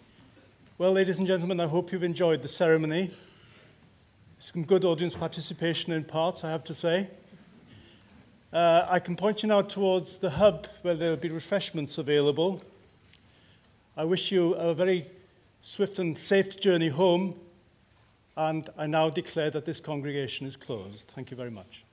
Well, ladies and gentlemen, I hope you've enjoyed the ceremony. Some good audience participation in parts, I have to say. I can point you now towards the hub where there will be refreshments available. I wish you a very swift and safe journey home, and I now declare that this congregation is closed. Thank you very much.